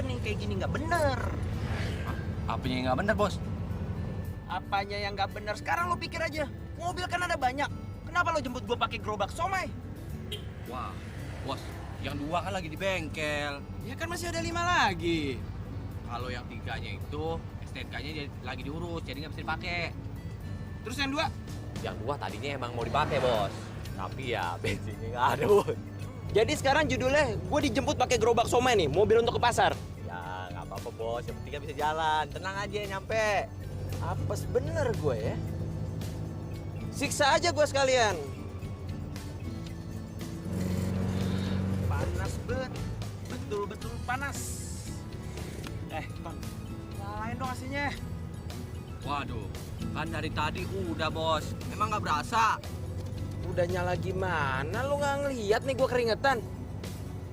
bener nih, kayak gini nggak bener. Apanya yang nggak bener, Bos? Apanya yang nggak bener? Sekarang lo pikir aja, mobil kan ada banyak. Kenapa lo jemput gue pakai gerobak somai? Wah, Bos, yang 2 kan lagi di bengkel. Ya kan masih ada 5 lagi. Kalau yang 3-nya itu STNK-nya lagi diurus, jadi nggak bisa dipakai. Terus yang 2? Yang 2 tadinya emang mau dipakai, Bos. Tapi ya bensinnya nggak ada, Bos. Jadi sekarang judulnya gue dijemput pakai gerobak somai nih, mobil untuk ke pasar. Ya nggak apa-apa, Bos. Yang penting kan bisa jalan. Tenang aja nyampe. Apes bener gue ya. Siksa aja gue sekalian. Panas bet, betul-betul panas. Ton, lain dong aslinya. Waduh, kan dari tadi udah, Bos. Emang nggak berasa? Udah nyala gimana? Lu nggak ngeliat nih gue keringetan?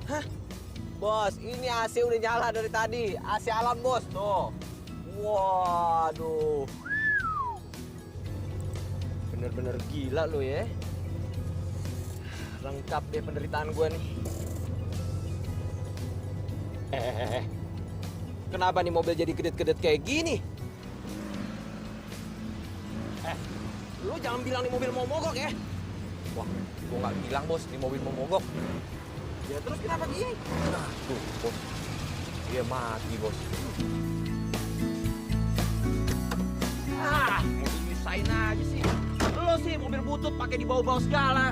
Hah? Bos, ini AC udah nyala dari tadi. AC alam, Bos. Tuh. Waduh. Bener-bener gila lu ya. Lengkap deh penderitaan gue nih. Kenapa nih mobil jadi kedet-kedet kayak gini? Lu jangan bilang nih mobil mau mogok ya. Wah, gua nggak bilang, Bos. Ini mobil mau mogok. Ya terus kenapa gini? Tuh, Bos. Dia mati, Bos. Mobil nyusahin aja sih. Lo sih mobil butut pakai dibawa-bawa segala.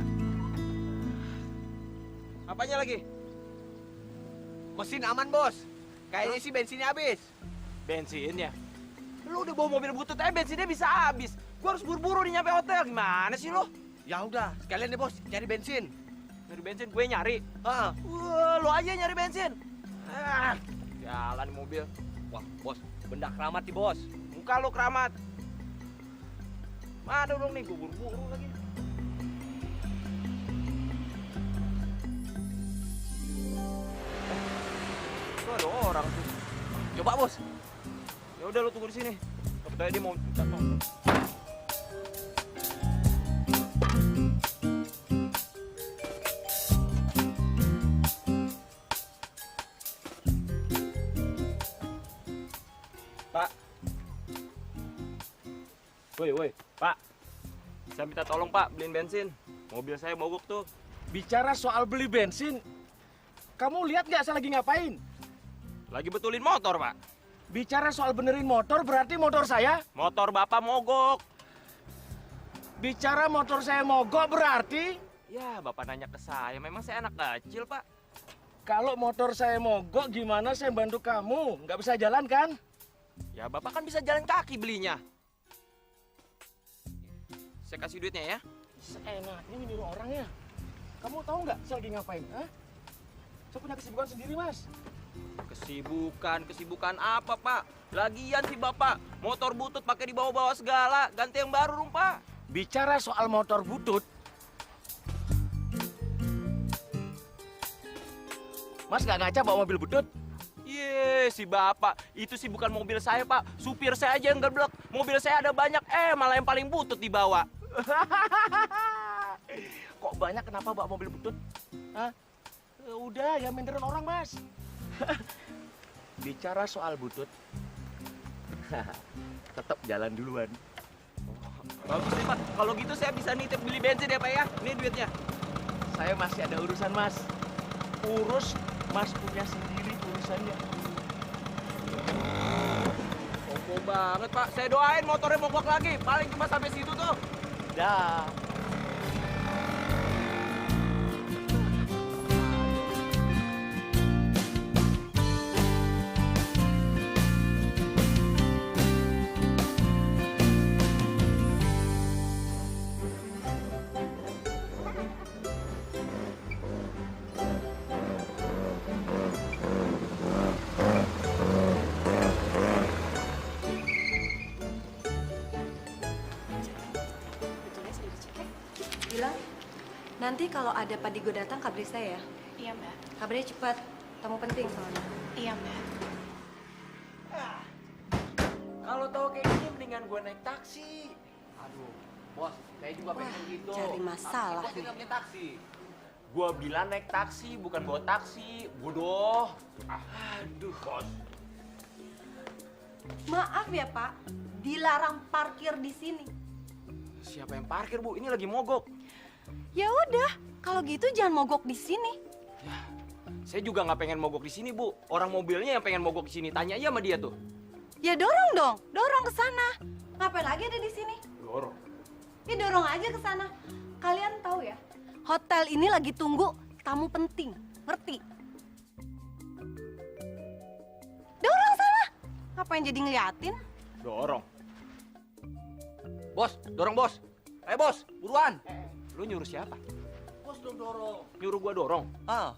Apanya lagi? Mesin aman, Bos. Kayaknya sih bensinnya habis. Bensin ya? Lu udah bawa mobil butut aja bensinnya bisa habis. Gua harus buru-buru nih nyampe hotel. Gimana sih lo? Ya udah, sekalian deh, Bos, cari bensin. Nyari bensin gue nyari. Ah, Wah, lo aja nyari bensin. Jalan mobil. wah, Bos, benda keramat nih, Bos. Muka lo keramat. Mana dong nih, gue buru-buru lagi. Tuh ada orang tuh. Coba, Bos. Ya udah lo tunggu di sini. Kebetulan dia mau minta tolong. Pak. Woi, Pak. Saya minta tolong, Pak, beliin bensin. Mobil saya mogok tuh. Bicara soal beli bensin, kamu lihat nggak saya lagi ngapain? Lagi betulin motor, Pak. Bicara soal benerin motor, berarti motor saya. Motor Bapak mogok. Bicara motor saya mogok, berarti Ya, Bapak nanya ke saya. Memang saya anak kecil, Pak. kalau motor saya mogok, gimana saya bantu kamu? Nggak bisa jalan kan? Ya, Bapak kan bisa jalan kaki belinya. Saya kasih duitnya ya. Seenaknya nyuruh orang ya. Kamu tahu nggak saya lagi ngapain? Hah? Saya punya kesibukan sendiri, Mas. Kesibukan apa, Pak? Lagian sih Bapak, motor butut pakai dibawa-bawa segala. Ganti yang baru dong, Pak. Bicara soal motor butut, Mas nggak ngaca bawa mobil butut? Si Bapak, itu sih bukan mobil saya, Pak. Supir saya aja yang geblek. Mobil saya ada banyak, malah yang paling butut dibawa. Kok banyak kenapa bawa mobil butut? Hah? Udah, ya minderin orang, Mas. Bicara soal butut, tetap jalan duluan. Bagus nih, Pak. Kalau gitu saya bisa nitip beli bensin ya, Pak ya. Ini duitnya. Saya masih ada urusan, Mas. Urus, Mas punya sendiri urusannya. Sombong banget, Pak. Saya doain motornya mogok lagi. Paling cuma sampai situ tuh. Dah. Bilang, nanti kalau ada Pak Digo datang kabari saya ya. Iya, Mbak. Kabarnya cepat, tamu penting soalnya. Iya, Mbak. Kalau tahu kayak gini mendingan gue naik taksi. Aduh, Bos, saya juga Wah, pengen gitu. cari masalah Tapi Bos nih. nggak punya taksi. Gua bilang naik taksi, bukan bawa taksi. Bodoh. Aduh, Bos. Maaf ya Pak, dilarang parkir di sini. Siapa yang parkir, Bu? Ini lagi mogok. Ya udah, kalau gitu jangan mogok di sini. Saya juga nggak pengen mogok di sini, Bu. Orang mobilnya yang pengen mogok di sini. Tanya aja sama dia tuh. Ya dorong dong, dorong ke sana. Ngapain lagi ada di sini? Dorong. Ya dorong aja ke sana. Kalian tahu ya, hotel ini lagi tunggu tamu penting, ngerti? Dorong sana. Ngapain jadi ngeliatin? Dorong. Bos, dorong bos. Ayo bos, buruan. Lu nyuruh siapa? Bos dong dorong. Nyuruh gua dorong? Ah,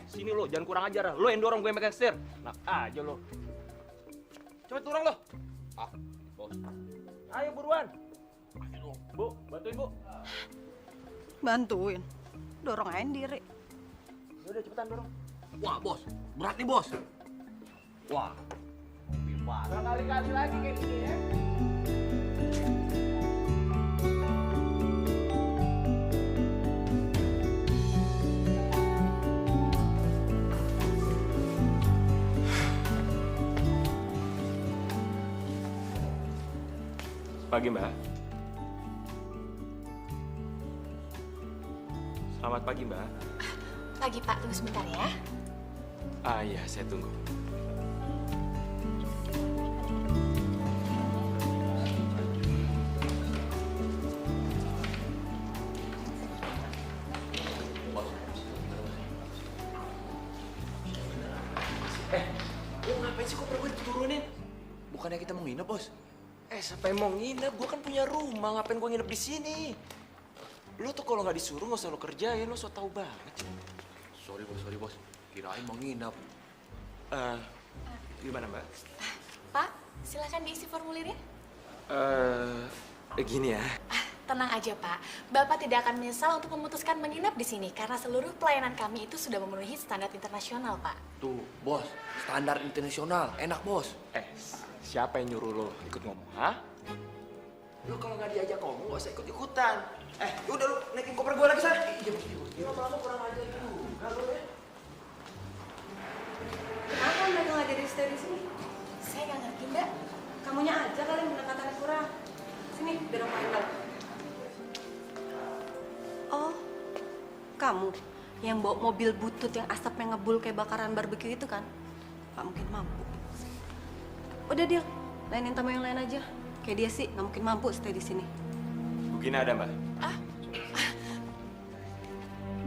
Sini lo, jangan kurang ajar. Lo yang dorong, gue yang megang setir. Nah, aja lo. Cepet dorong lo. bos. Ayo buruan. Bu, bantuin, Bu. Bantuin. Dorong aja sendiri. Udah cepetan dorong. Wah bos, berat nih bos. Wah, mobil banget. Kali-kali lagi kayak gini ya. Pagi, Mbak. Selamat pagi, Mbak. Pagi Pak, tunggu sebentar ya. Iya, saya tunggu. Lu ngapain sih koper gue diturunin? Bukannya kita mau nginep, Bos? Siapa yang mau nginep? Gue kan punya rumah, ngapain gue nginep di sini? Lu tuh kalau nggak disuruh nggak usah lu kerjain, lu so tau banget. Sorry, Bos. Kirain mau nginep. Gimana, Mbak? Pak, silakan diisi formulirnya. Gini ya. Tenang aja Pak, Bapak tidak akan menyesal untuk memutuskan menginap di sini karena seluruh pelayanan kami itu sudah memenuhi standar internasional Pak. Tuh, Bos. Standar internasional. Enak, Bos. Siapa yang nyuruh lo ikut ngomong, hah? Lu kalau nggak diajak ngomong nggak usah ikut-ikutan. Udah lu naikin koper gue lagi sana. Iya, lama-lama kurang ajar juga lu ya. Kenapa mereka nggak jadi stay di sini? Saya nggak ngerti Mbak. Kamunya aja kali pendekatannya kurang. Sini, biar aku handle. Oh, kamu yang bawa mobil butut yang asapnya ngebul kayak bakaran barbeque itu kan? Gak mungkin mampu. Udah Dil, lainin tamu yang lain aja. Kayak dia sih, gak mungkin mampu stay di sini. Begini ada, Mbak.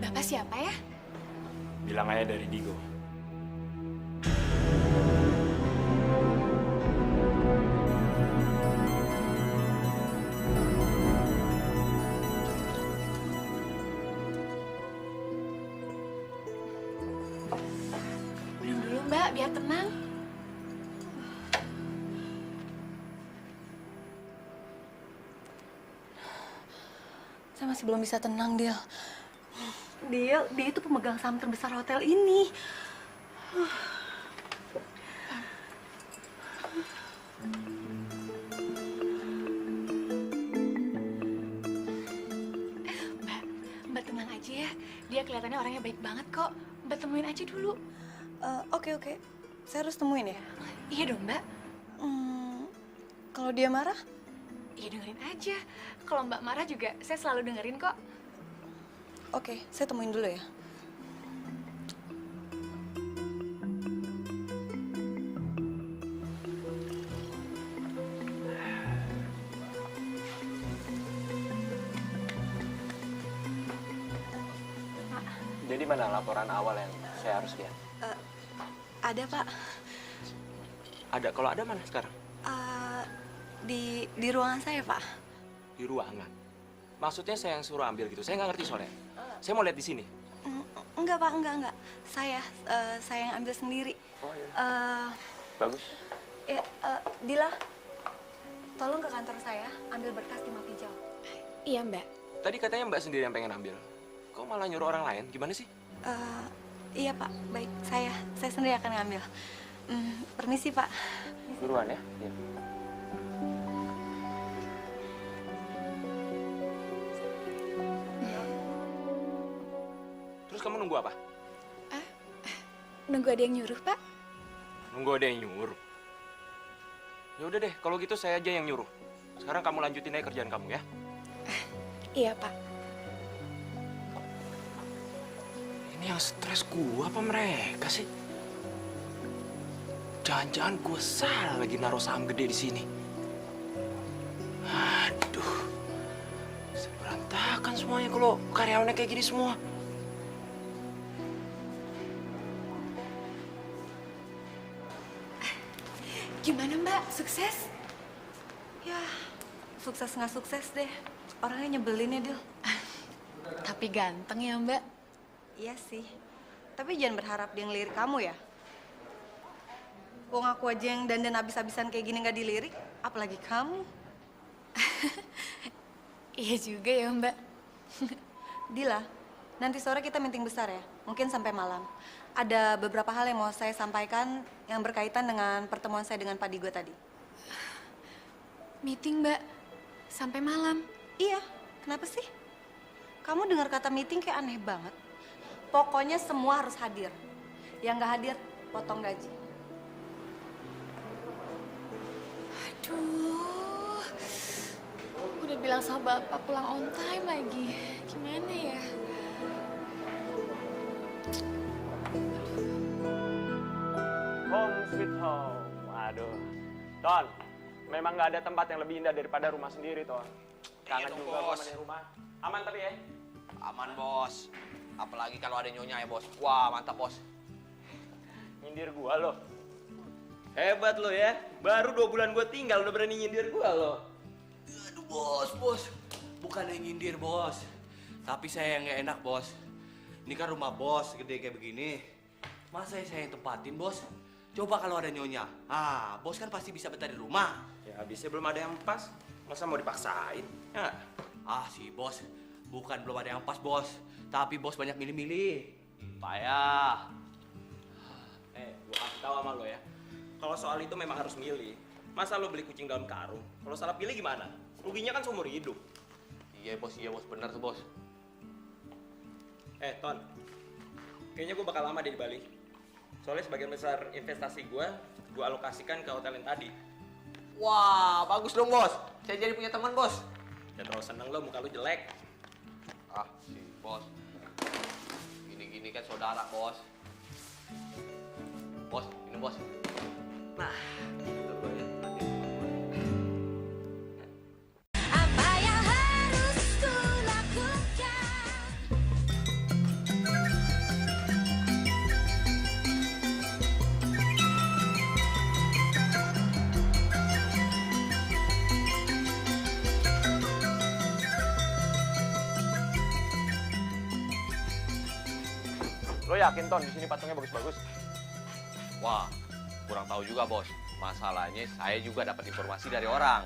Bapak siapa ya? Bilang aja dari Digo. Minum dulu Mbak, biar tenang. Saya masih belum bisa tenang, Dil. Dia itu pemegang saham terbesar hotel ini. Mbak tenang aja ya, dia kelihatannya orangnya baik banget kok. Mbak temuin aja dulu. Oke. Saya harus temuin ya? Iya dong Mbak. Kalau dia marah? Iya dengerin aja. Kalau Mbak marah juga, saya selalu dengerin kok. Oke, saya temuin dulu ya. Jadi mana laporan awal yang saya harus lihat? Ada, Pak. Ada. Kalau ada mana sekarang? Di ruangan saya, Pak. Di ruangan. Maksudnya saya yang suruh ambil gitu. Saya nggak ngerti soalnya. Saya mau lihat di sini. Enggak, Pak, enggak. Saya yang ambil sendiri. Oh iya. Bagus. Dila, tolong ke kantor saya, ambil berkas di Mapijau. Iya Mbak. Tadi katanya Mbak sendiri yang pengen ambil. Kok malah nyuruh orang lain? Gimana sih? Iya, Pak. Baik, saya sendiri akan ngambil. Permisi, Pak. Buruan ya. Iya. Terus kamu nunggu apa? Nunggu ada yang nyuruh Pak. Nunggu ada yang nyuruh. Ya udah deh, kalau gitu saya aja yang nyuruh. Sekarang kamu lanjutin aja kerjaan kamu ya. Iya, Pak. Ini yang stres gua apa mereka sih? Jangan-jangan gua salah lagi naruh saham gede di sini. Aduh, berantakan semuanya kalau karyawannya kayak gini semua. Gimana, Mbak? Sukses? Ya, sukses nggak sukses deh. Orangnya nyebelin ya, Dil. Tapi ganteng ya, Mbak. Iya sih. Tapi jangan berharap dia ngelirik kamu ya. Wong aku aja yang dandan abis-abisan kayak gini nggak dilirik, apalagi kamu. Iya juga ya, Mbak. Dila, nanti sore kita meeting besar ya, mungkin sampai malam. Ada beberapa hal yang mau saya sampaikan yang berkaitan dengan pertemuan saya dengan Pak Digo tadi. Meeting, Mbak. Sampai malam. Iya, kenapa sih? Kamu dengar kata meeting kayak aneh banget. Pokoknya semua harus hadir. Yang nggak hadir, potong gaji. Aduh. Udah bilang sama Bapak pulang on time lagi. Gimana ya? Home sweet home. Waduh. Ton, memang nggak ada tempat yang lebih indah daripada rumah sendiri, Ton. Kangen Iya dong, juga Bos. gua sama rumah. Aman tapi ya? Aman, Bos. Apalagi kalau ada nyonya ya, Bos. Wah, mantap, Bos. Nyindir gua lo. Hebat lo ya. Baru 2 bulan gua tinggal udah berani nyindir gua lo. Aduh, Bos. Bukan yang nyindir, Bos. Tapi saya yang nggak enak, Bos. Ini kan rumah Bos, gede kayak begini. Masa saya yang tempatin, Bos? Coba kalau ada nyonya. Bos kan pasti bisa betah di rumah. Ya habisnya belum ada yang pas. Masa mau dipaksain? Ya. Si Bos. Bukan belum ada yang pas, Bos. Tapi Bos banyak milih-milih. Payah. Gua kasih tahu sama lo ya. Kalau soal itu memang harus milih. Masa lo beli kucing dalam karung? Kalau salah pilih gimana? Ruginya kan seumur hidup. Iya, Bos. Bener tuh, Bos. Ton. Kayaknya gua bakal lama deh di Bali. Soalnya sebagian besar investasi gua alokasikan ke hotel yang tadi. Wah, bagus dong, Bos. Saya jadi punya teman, Bos. Dan terlalu seneng lo, muka lo jelek. Si Bos. Gini-gini kan saudara, Bos. Bos, ini Bos. Nah, gitu lo ya. Apa yang harus kulakukan? Lo yakin, Ton, di sini patungnya bagus-bagus? Wah, kurang tahu juga, Bos. Masalahnya saya juga dapat informasi dari orang.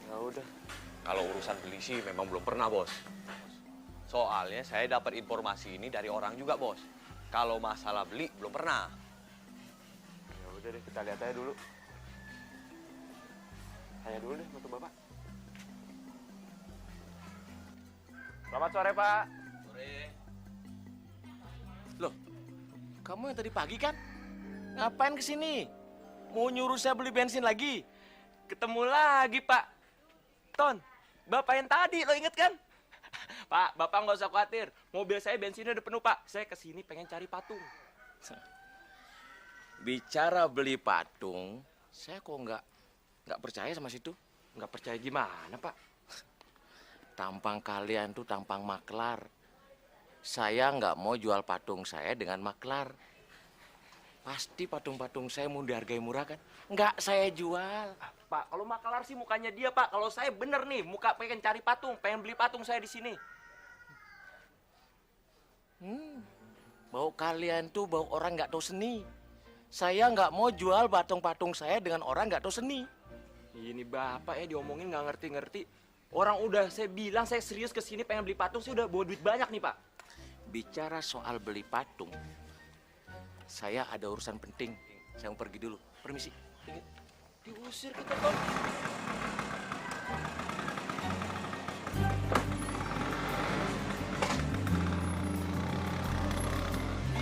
Ya udah. Kalau urusan beli sih memang belum pernah, Bos. Soalnya saya dapat informasi ini dari orang juga, Bos. Kalau masalah beli belum pernah. Ya udah deh, kita lihat aja dulu. Tanya dulu deh sama Bapak. Selamat sore, Pak. Sore. Loh, kamu yang tadi pagi kan? Ngapain kesini? Mau nyuruh saya beli bensin lagi? Ketemu lagi, Pak. Ton, Bapak yang tadi, lo inget kan? Pak, Bapak nggak usah khawatir. Mobil saya bensinnya udah penuh, Pak. Saya kesini pengen cari patung. Bicara beli patung, saya kok nggak percaya sama situ. Nggak percaya gimana, Pak? Tampang kalian tuh tampang maklar. Saya nggak mau jual patung saya dengan maklar. Pasti patung-patung saya mau dihargai murah kan? Nggak saya jual. Pak, kalau makelar sih mukanya dia, Pak. Kalau saya bener nih, muka pengen cari patung, pengen beli patung saya di sini. Bau kalian tuh bau orang nggak tahu seni. Saya nggak mau jual patung-patung saya dengan orang nggak tahu seni. Ini Bapak ya diomongin nggak ngerti-ngerti. Orang udah saya bilang saya serius kesini pengen beli patung, saya udah bawa duit banyak nih, Pak. Bicara soal beli patung, saya ada urusan penting. Saya mau pergi dulu. Permisi. Diusir kita, Ton.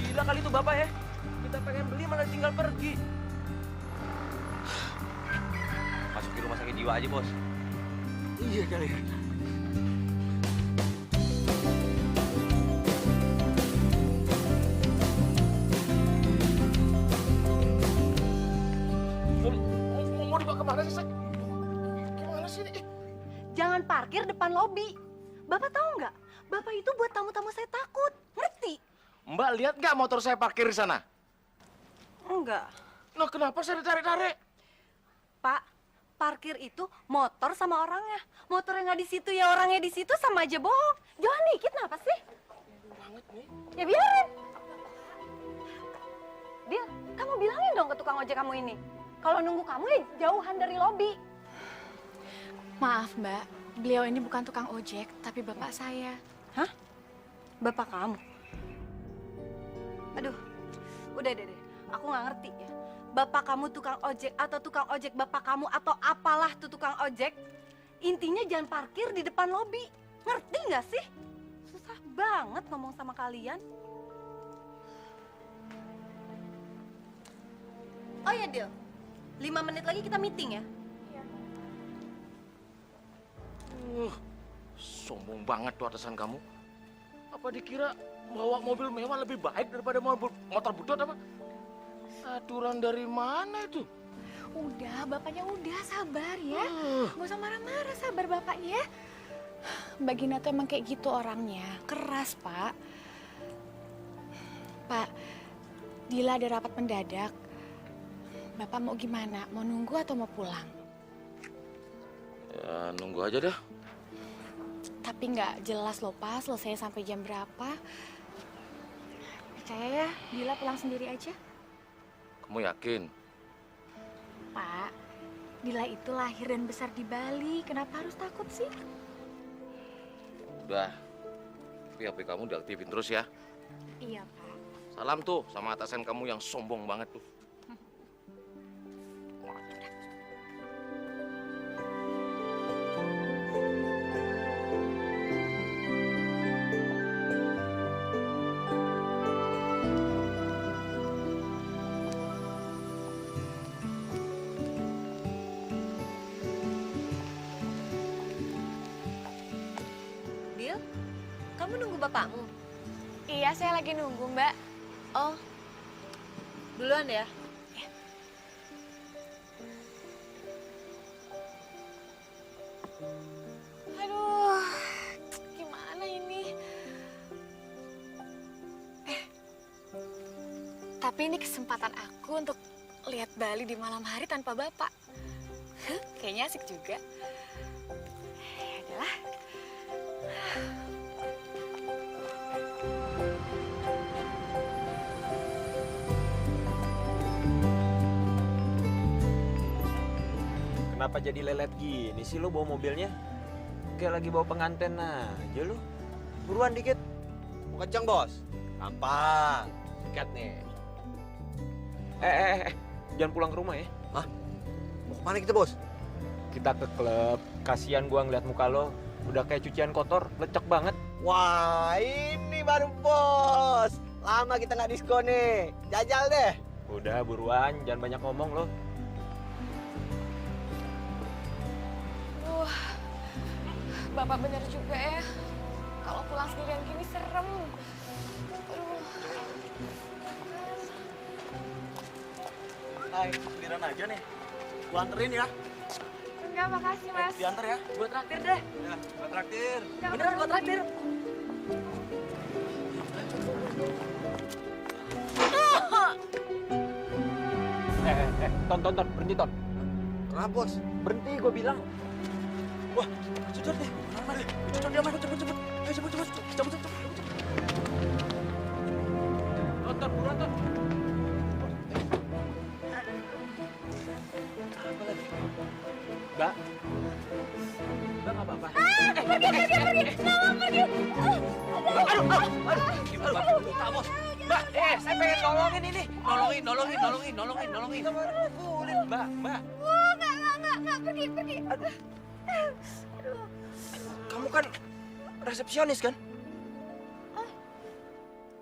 Gila kali itu Bapak ya. Kita pengen beli malah tinggal pergi. Masukin rumah sakit jiwa aja, Bos. Iya kali ya. Mau dibawa kemana sih, Say? Gimana sih ini? Jangan parkir depan lobi. Bapak tahu nggak? Bapak itu buat tamu-tamu saya takut. Ngerti? Mbak lihat nggak motor saya parkir di sana? Enggak. Nah, kenapa saya ditarik-tarik? Pak, parkir itu motor sama orangnya. Motor yang nggak di situ ya orangnya di situ sama aja bohong. Jangan dikit kenapa sih? Ya biarin. Dil, kamu bilangin dong ke tukang ojek kamu ini. Kalau nunggu kamu ya jauhan dari lobi. Maaf, Mbak. Beliau ini bukan tukang ojek, tapi bapak saya. Hah? Bapak kamu? Aduh, udah deh. Aku nggak ngerti ya. Bapak kamu tukang ojek atau tukang ojek bapak kamu atau apalah tuh tukang ojek. Intinya jangan parkir di depan lobi. Ngerti nggak sih? Susah banget ngomong sama kalian. Oh ya, Dil. 5 menit lagi kita meeting ya. Sombong banget tuh atasan kamu. Apa dikira bawa mobil mewah lebih baik daripada motor butut apa? Aturan dari mana itu? Udah, bapaknya udah, sabar ya. Nggak usah marah-marah, sabar bapak ya. Mbak Gina tuh emang kayak gitu orangnya, keras, Pak. Pak, Dila ada rapat mendadak. Bapak mau gimana? Mau nunggu atau mau pulang? Ya, nunggu aja deh. Tapi nggak jelas loh, Pak, selesai sampai jam berapa. Percaya ya, Dila pulang sendiri aja. Kamu yakin? Pak, Dila itu lahir dan besar di Bali. Kenapa harus takut sih? Udah. Tapi HP kamu diaktifin terus ya. Iya, Pak. Salam tuh sama atasan kamu yang sombong banget tuh. Dil, kamu nunggu bapakmu? Iya, saya lagi nunggu, Mbak. Oh, duluan ya. Aduh, gimana ini? Tapi ini kesempatan aku untuk lihat Bali di malam hari tanpa bapak. Kayaknya asik juga. Ya udahlah. Kenapa jadi lelet gini sih lo bawa mobilnya? Kayak lagi bawa pengantin aja lo. Buruan dikit. Mau kencang, Bos? Gampang. Sikat nih. Jangan pulang ke rumah ya. Hah? Mau kemana kita, Bos? Kita ke klub. Kasihan gua ngeliat muka lo. Udah kayak cucian kotor, lecek banget. Wah, ini baru Bos. Lama kita nggak diskon nih. Jajal deh. Udah buruan, jangan banyak ngomong lo. Bapak bener juga ya. Kalau pulang sendirian gini serem. Aduh. Hai, sendirian aja nih. Gua anterin ya. Enggak, makasih, Mas. Diantar ya. Gua traktir deh. Ya, gua traktir. Beneran gua traktir. Ton, berhenti Ton. Kenapa, Bos? Berhenti gua bilang. Wah, cepet deh. Mana deh? Cepet dia, cepet. Ayo cepet. Cepet. Ton, buruan Ton. Mbak. Mbak nggak apa-apa. Pergi. Mbak, luka, Bos. Mbak, saya pengen nolongin ini. Nolongin. Mbak. Enggak, pergi. Kamu kan resepsionis kan?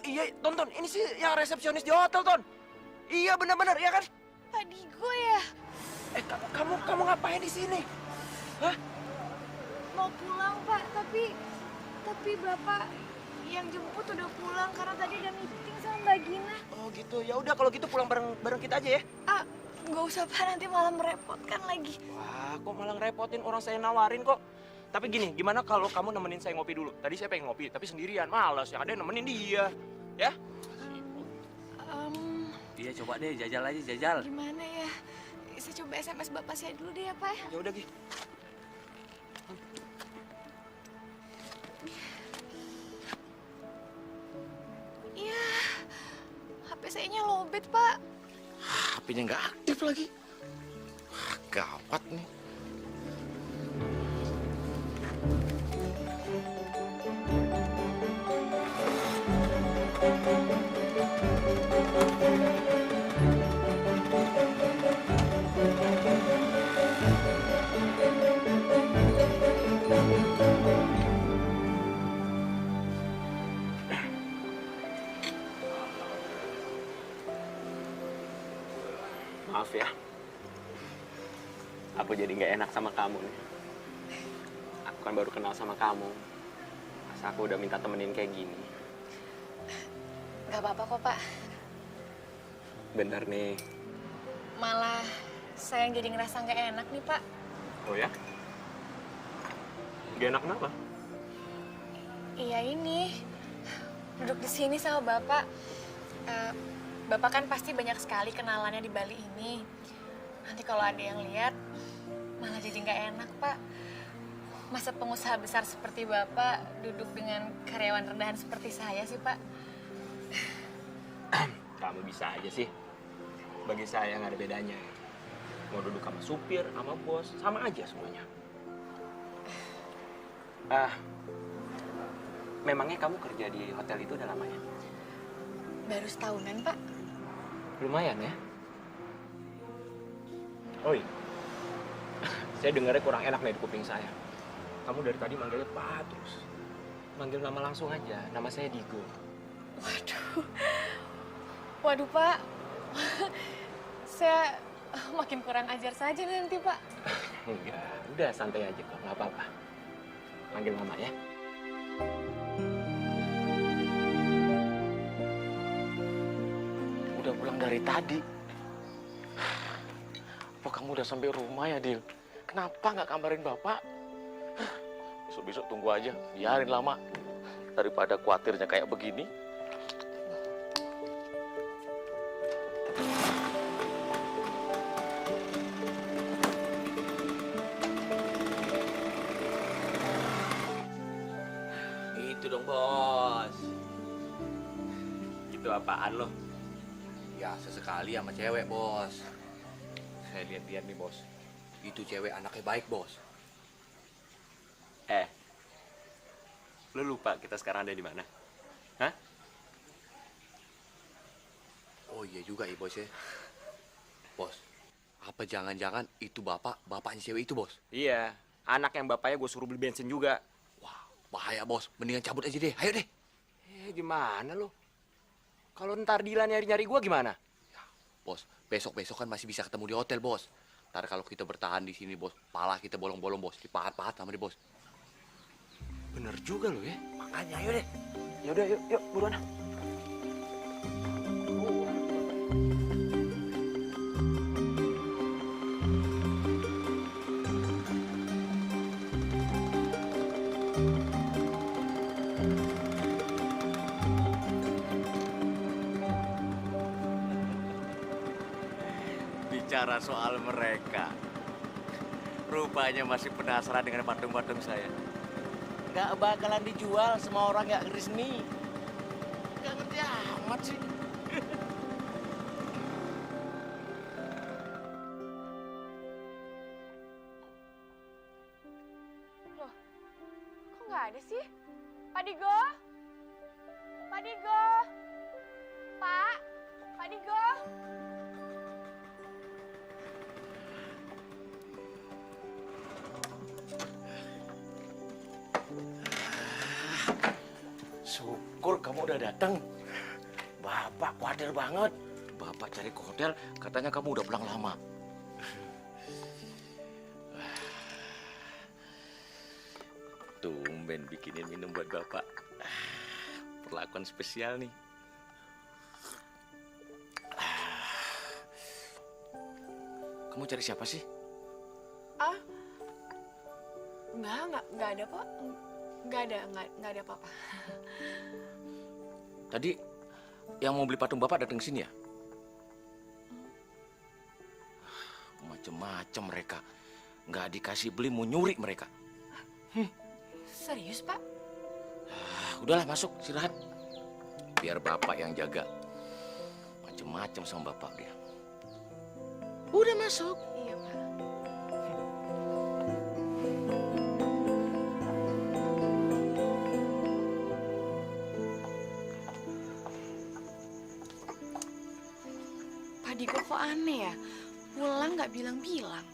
Iya, Ton. Ini sih yang resepsionis di hotel, Ton. Iya, benar-benar, iya kan? Pak Digo ya? Kamu ngapain di sini? Hah? Mau pulang, Pak, tapi Bapak yang jemput udah pulang karena tadi ada meeting sama Mbak Gina. Oh gitu, ya udah kalau gitu pulang bareng kita aja ya. Ah, nggak usah Pak, nanti malah merepotkan lagi. Wah, kok malah ngerepotin, orang saya nawarin kok. Tapi gini, gimana kalau kamu nemenin saya ngopi dulu? Tadi saya pengen ngopi, tapi sendirian, malas. Yang ada yang nemenin dia, ya? Iya, coba deh, jajal aja, jajal. Gimana ya? Saya coba SMS Bapak saya dulu deh ya, Pak. Ya udah, Gi. Iya, HP saya lowbat, Pak. HP-nya nggak aktif lagi. Gawat nih. Maaf ya. Aku jadi nggak enak sama kamu nih. Aku kan baru kenal sama kamu. Masa aku udah minta temenin kayak gini. Gak apa-apa kok, Pak. Bener nih. Malah saya yang jadi ngerasa nggak enak nih, Pak. Oh ya? Gak enak kenapa? Iya ini, duduk di sini sama Bapak. Bapak kan pasti banyak sekali kenalannya di Bali ini. Nanti kalau ada yang lihat, malah jadi nggak enak, Pak. Masa pengusaha besar seperti Bapak duduk dengan karyawan rendahan seperti saya sih, Pak? Kamu bisa aja sih. Bagi saya nggak ada bedanya. Mau duduk sama supir, sama bos, sama aja semuanya. Memangnya kamu kerja di hotel itu udah lama ya? Baru setahunan, Pak. Lumayan ya? Oi, saya dengarnya kurang enak nih di kuping saya. Kamu dari tadi manggilnya Pak terus. Manggil nama langsung aja, nama saya Digo. Waduh, Pak. Saya makin kurang ajar saja nanti, Pak. Enggak, udah santai aja kok, nggak apa-apa. Panggil mama ya. Udah pulang dari tadi. Apa kamu udah sampai rumah ya, Dil? Kenapa nggak kabarin Bapak? Besok-besok tunggu aja, biarin lama. Daripada khawatirnya kayak begini. Itu dong, Bos. Itu apaan lo? Ya, sesekali sama cewek, Bos. Saya lihat-lihat nih, bos. Itu cewek anaknya baik, Bos. Lo lupa kita sekarang ada di mana? Hah? Oh iya juga ya, Bos ya. Bos, apa jangan-jangan itu bapaknya cewek itu, Bos? Iya, anak yang bapaknya gue suruh beli bensin juga. Wah, bahaya, Bos. Mendingan cabut aja deh. Ayo deh. Gimana lo? Kalau ntar Dilan nyari-nyari gue gimana? Bos, besok-besok kan masih bisa ketemu di hotel, Bos. Ntar kalau kita bertahan di sini, Bos, pala kita bolong-bolong, Bos. Dipahat-pahat sama dia, Bos. Bener juga lo ya. Makanya, ayo deh. Yaudah, yuk, buruan. Bicara soal mereka. Rupanya masih penasaran dengan patung-patung saya. Nggak bakalan dijual sama orang nggak resmi. Nggak ngerti amat sih. Loh, kok nggak ada sih? Pak Digo? Pak Digo? Pak? Pak Digo? Syukur kamu udah datang. Bapak khawatir banget. Bapak cari ke hotel, katanya kamu udah pulang lama. Tumben bikinin minum buat Bapak. Perlakuan spesial nih. Kamu cari siapa sih? Enggak ada kok. Enggak ada apa-apa. Tadi yang mau beli patung Bapak datang sini ya? Macem-macem mereka. Nggak dikasih beli, mau nyuri mereka. Serius, Pak? Udahlah masuk, istirahat. Biar Bapak yang jaga. Macem-macem sama Bapak dia. Udah masuk. Iya, Pak. Pak Diko kok aneh ya? Pulang nggak bilang-bilang.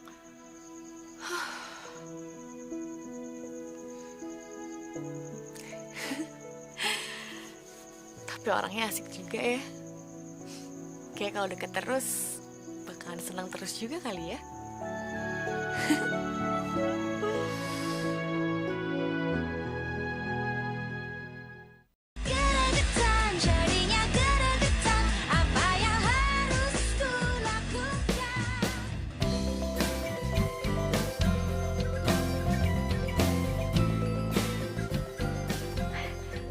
Tapi orangnya asik juga ya. Kayak kalau deket terus, bakalan senang terus juga kali ya. Gregetan, jadinya gregetan. Apa yang harus kulakukan?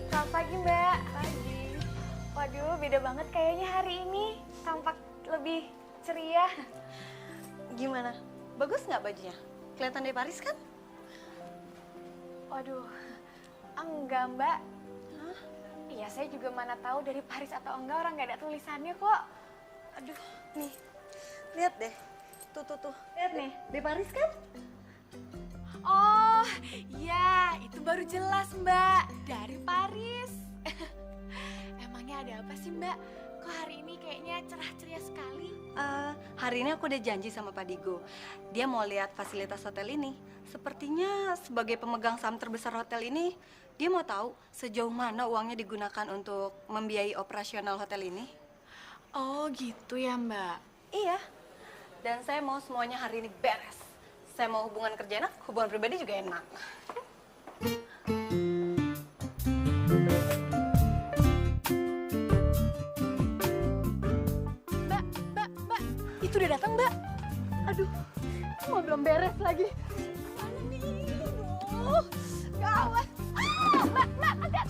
Selamat pagi, Mbak. Pagi. Waduh, beda banget kayaknya hari ini. Tampak lebih ceria. Gimana? Bagus nggak bajunya? Kelihatan dari Paris kan? Waduh, enggak, Mbak. Iya, saya juga mana tahu dari Paris atau enggak, orang nggak ada tulisannya kok. Aduh, nih. Lihat deh. Tuh. Lihat nih, dari Paris kan? Oh, ya, itu baru jelas, Mbak. Dari Paris. Emangnya ada apa sih, Mbak? Kok hari ini kayaknya cerah ceria sekali? Hari ini aku udah janji sama Pak Digo. Dia mau lihat fasilitas hotel ini. Sepertinya sebagai pemegang saham terbesar hotel ini, dia mau tahu sejauh mana uangnya digunakan untuk membiayai operasional hotel ini. Oh, gitu ya, Mbak. Iya. Dan saya mau semuanya hari ini beres. Saya mau hubungan kerja enak, hubungan pribadi juga enak. Mbak, itu udah datang, Mbak. Aduh, semua belum beres lagi. Mana nih? Aduh, gawat. Mbak, angkat.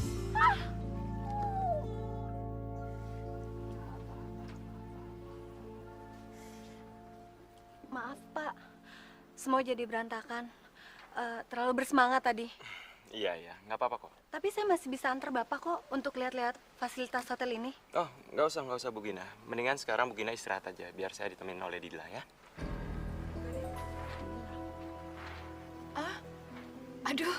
Maaf, Pak. Semua jadi berantakan. Terlalu bersemangat tadi. Iya, nggak apa-apa kok. Tapi saya masih bisa antar Bapak kok untuk lihat-lihat fasilitas hotel ini. Oh, nggak usah Bu Gina. Mendingan sekarang Bu Gina istirahat aja, biar saya ditemenin oleh Dila ya. Aduh,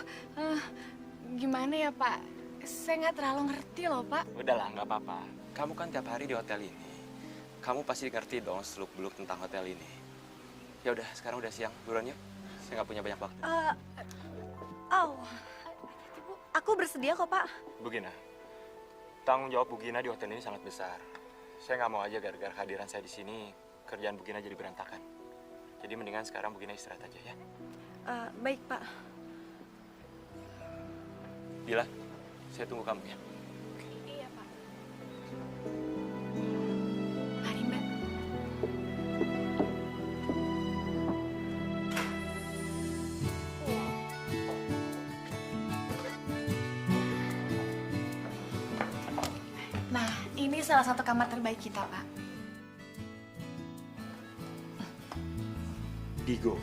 gimana ya, Pak? Saya nggak terlalu ngerti loh, Pak. Udahlah, nggak apa-apa. Kamu kan tiap hari di hotel ini. Kamu pasti ngerti dong seluk-beluk tentang hotel ini. Ya udah, sekarang udah siang. Buruan yuk. Saya nggak punya banyak waktu. Aku bersedia kok, Pak. Bu Gina, tanggung jawab Bu Gina di hotel ini sangat besar. Saya nggak mau aja gara-gara kehadiran saya di sini, kerjaan Bu Gina jadi berantakan. Jadi mendingan sekarang Bu Gina istirahat aja ya. Baik, Pak. Dila, saya tunggu kamu ya. Iya, Pak. Mari, Mbak. Nah, ini salah satu kamar terbaik kita, Pak. Digo.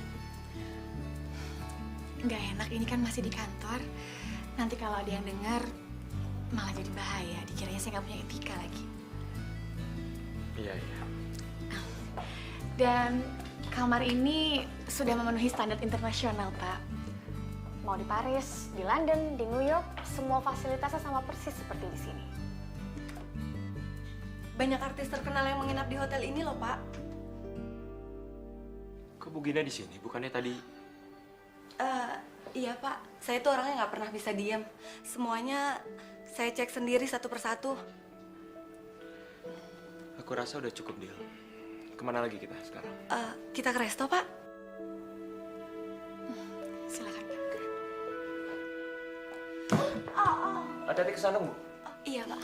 Nggak enak, ini kan masih di kantor. Nanti kalau ada yang dengar, malah jadi bahaya. Dikiranya saya nggak punya etika lagi. Iya. Dan kamar ini sudah memenuhi standar internasional, Pak. Mau di Paris, di London, di New York, semua fasilitasnya sama persis seperti di sini. Banyak artis terkenal yang menginap di hotel ini loh, Pak. Kok Bu Gina di sini? Bukannya tadi... Iya, Pak. Saya tuh orangnya nggak pernah bisa diam. Semuanya saya cek sendiri satu persatu. Aku rasa udah cukup, Dil. Kemana lagi kita sekarang? Kita ke resto, Pak. Silakan, Pak. Hati-hati ke sana, Bu. Iya, Pak.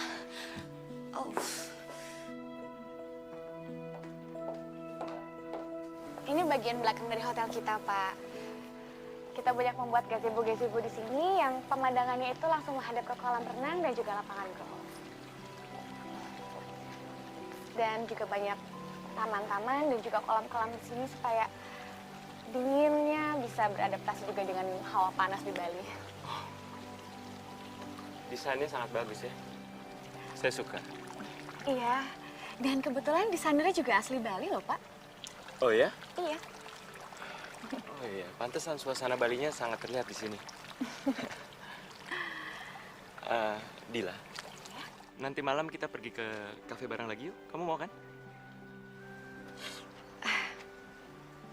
Oh. Ini bagian belakang dari hotel kita, Pak. Kita banyak membuat gazebo-gazebo di sini yang pemandangannya itu langsung menghadap ke kolam renang dan juga lapangan golf. Dan juga banyak taman-taman dan juga kolam-kolam di sini supaya dinginnya bisa beradaptasi juga dengan hawa panas di Bali. Desainnya sangat bagus ya. Saya suka. Iya, dan kebetulan desainernya juga asli Bali loh, Pak. Oh ya? Iya. Oh iya, pantesan suasana Balinya sangat terlihat di sini. Dila, nanti malam kita pergi ke kafe bareng lagi yuk. Kamu mau kan?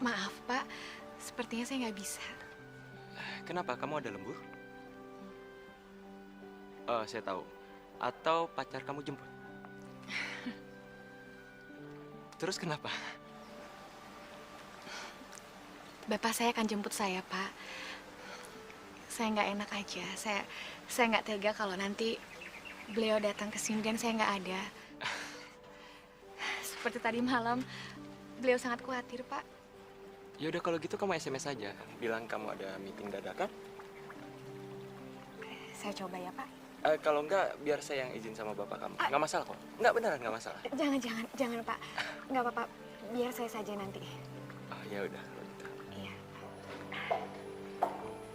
Maaf, Pak. Sepertinya saya nggak bisa. Kenapa? Kamu ada lembur? Oh, saya tahu. Atau pacar kamu jemput? Terus kenapa? Bapak saya akan jemput saya, Pak. Saya nggak enak aja. Saya nggak tega kalau nanti beliau datang ke sini dan saya nggak ada. Seperti tadi malam, beliau sangat khawatir, Pak. Ya udah kalau gitu kamu SMS aja. Bilang kamu ada meeting dadakan. Saya coba ya, Pak. Kalau enggak, biar saya yang izin sama bapak kamu. Nggak masalah kok. Nggak, beneran nggak masalah. Jangan, Pak. Nggak apa-apa. Biar saya saja nanti. Oh, ya udah kalau gitu. Iya.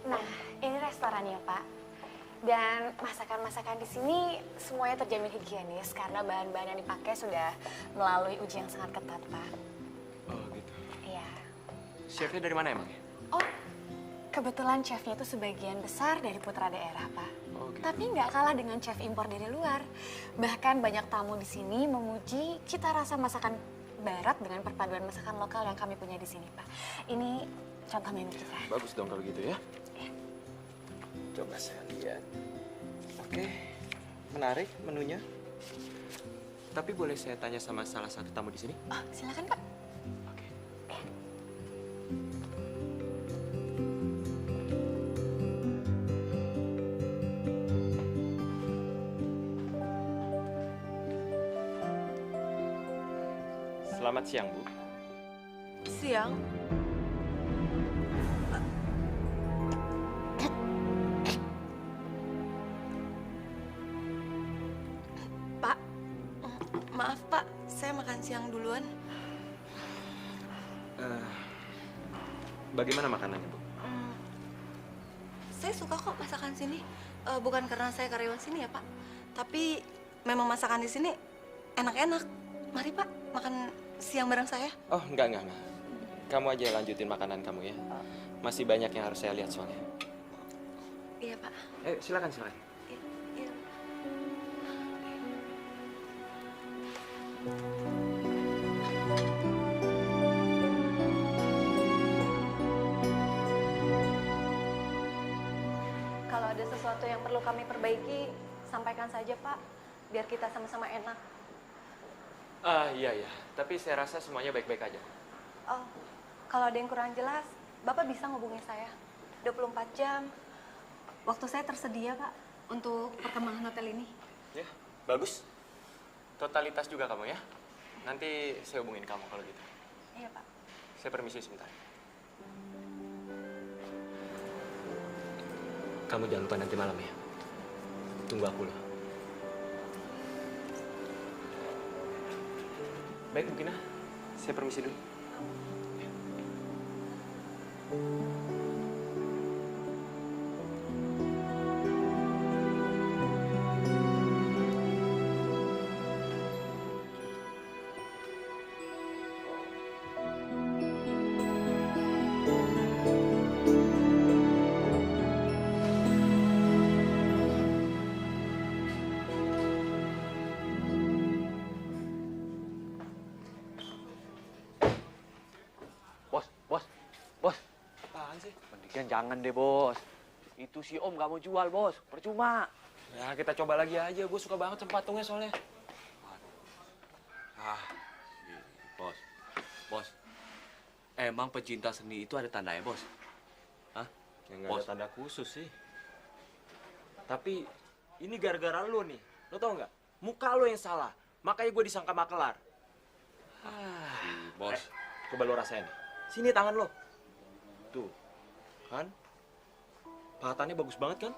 Nah, ini restorannya, Pak. Dan masakan-masakan di sini semuanya terjamin higienis karena bahan-bahan yang dipakai sudah melalui uji yang sangat ketat, Pak. Oh gitu. Iya. Chefnya dari mana emang ya? Oh, kebetulan chefnya itu sebagian besar dari putra daerah, Pak. Oh gitu. Tapi nggak kalah dengan chef impor dari luar. Bahkan banyak tamu di sini memuji cita rasa masakan barat dengan perpaduan masakan lokal yang kami punya di sini, Pak. Ini contoh menu kita. Bagus dong kalau gitu ya. Coba saya lihat. Oke, menarik menunya. Tapi boleh saya tanya sama salah satu tamu di sini? Oh, silakan, Pak. Oke. Selamat siang, Bu. Siang. Pak, maaf Pak, saya makan siang duluan. Bagaimana makanannya, Bu? Saya suka kok masakan sini. Bukan karena saya karyawan sini ya Pak, tapi memang masakan di sini enak-enak. Mari Pak, makan siang bareng saya. Oh, enggak. Kamu aja lanjutin makanan kamu ya. Masih banyak yang harus saya lihat soalnya. Iya Pak. Silakan. Iya. Kalau ada sesuatu yang perlu kami perbaiki, sampaikan saja Pak, biar kita sama-sama enak. Iya. Tapi saya rasa semuanya baik-baik aja. Oh, kalau ada yang kurang jelas, Bapak bisa ngubungi saya. 24 jam. Waktu saya tersedia, Pak, untuk perkembangan hotel ini. Ya, bagus. Totalitas juga kamu ya. Nanti saya hubungin kamu kalau gitu. Iya, Pak. Saya permisi sebentar. Kamu jangan lupa nanti malam ya. Tunggu aku loh. Baik, Bu Gina. Saya permisi dulu. Bos. Apaan sih? Mendingan jangan deh, Bos. Itu si Om gak mau jual, Bos. Percuma. Ya, kita coba lagi aja. Gue suka banget sama patungnya soalnya. emang pecinta seni itu ada tandanya, Bos? Hah? Ya nggak Bos. ada tanda khusus sih. Tapi ini gara-gara lo nih. Lo tau nggak? Muka lo yang salah. Makanya gue disangka makelar. Bos. Coba lo rasain. Sini tangan lo. Tuh. Kan? Pahatannya bagus banget kan?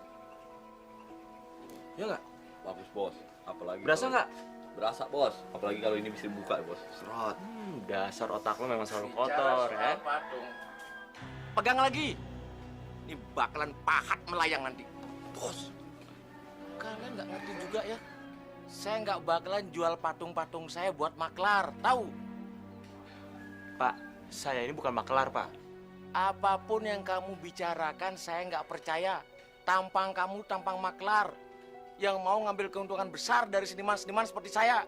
Ya nggak? Bagus, Bos. Apalagi Berasa kalau- nggak? Berasa, Bos. Apalagi kalau ini bisa dibuka, Bos. Serot. Dasar otak lo memang selalu kotor ya. Patung. Pegang lagi. Ini bakalan pahat melayang nanti. Bos, kalian nggak ngerti juga ya. Saya nggak bakalan jual patung-patung saya buat maklar, tahu? Pak, saya ini bukan makelar, Pak. Apapun yang kamu bicarakan, saya nggak percaya. Tampang kamu tampang maklar yang mau ngambil keuntungan besar dari seniman-seniman seperti saya.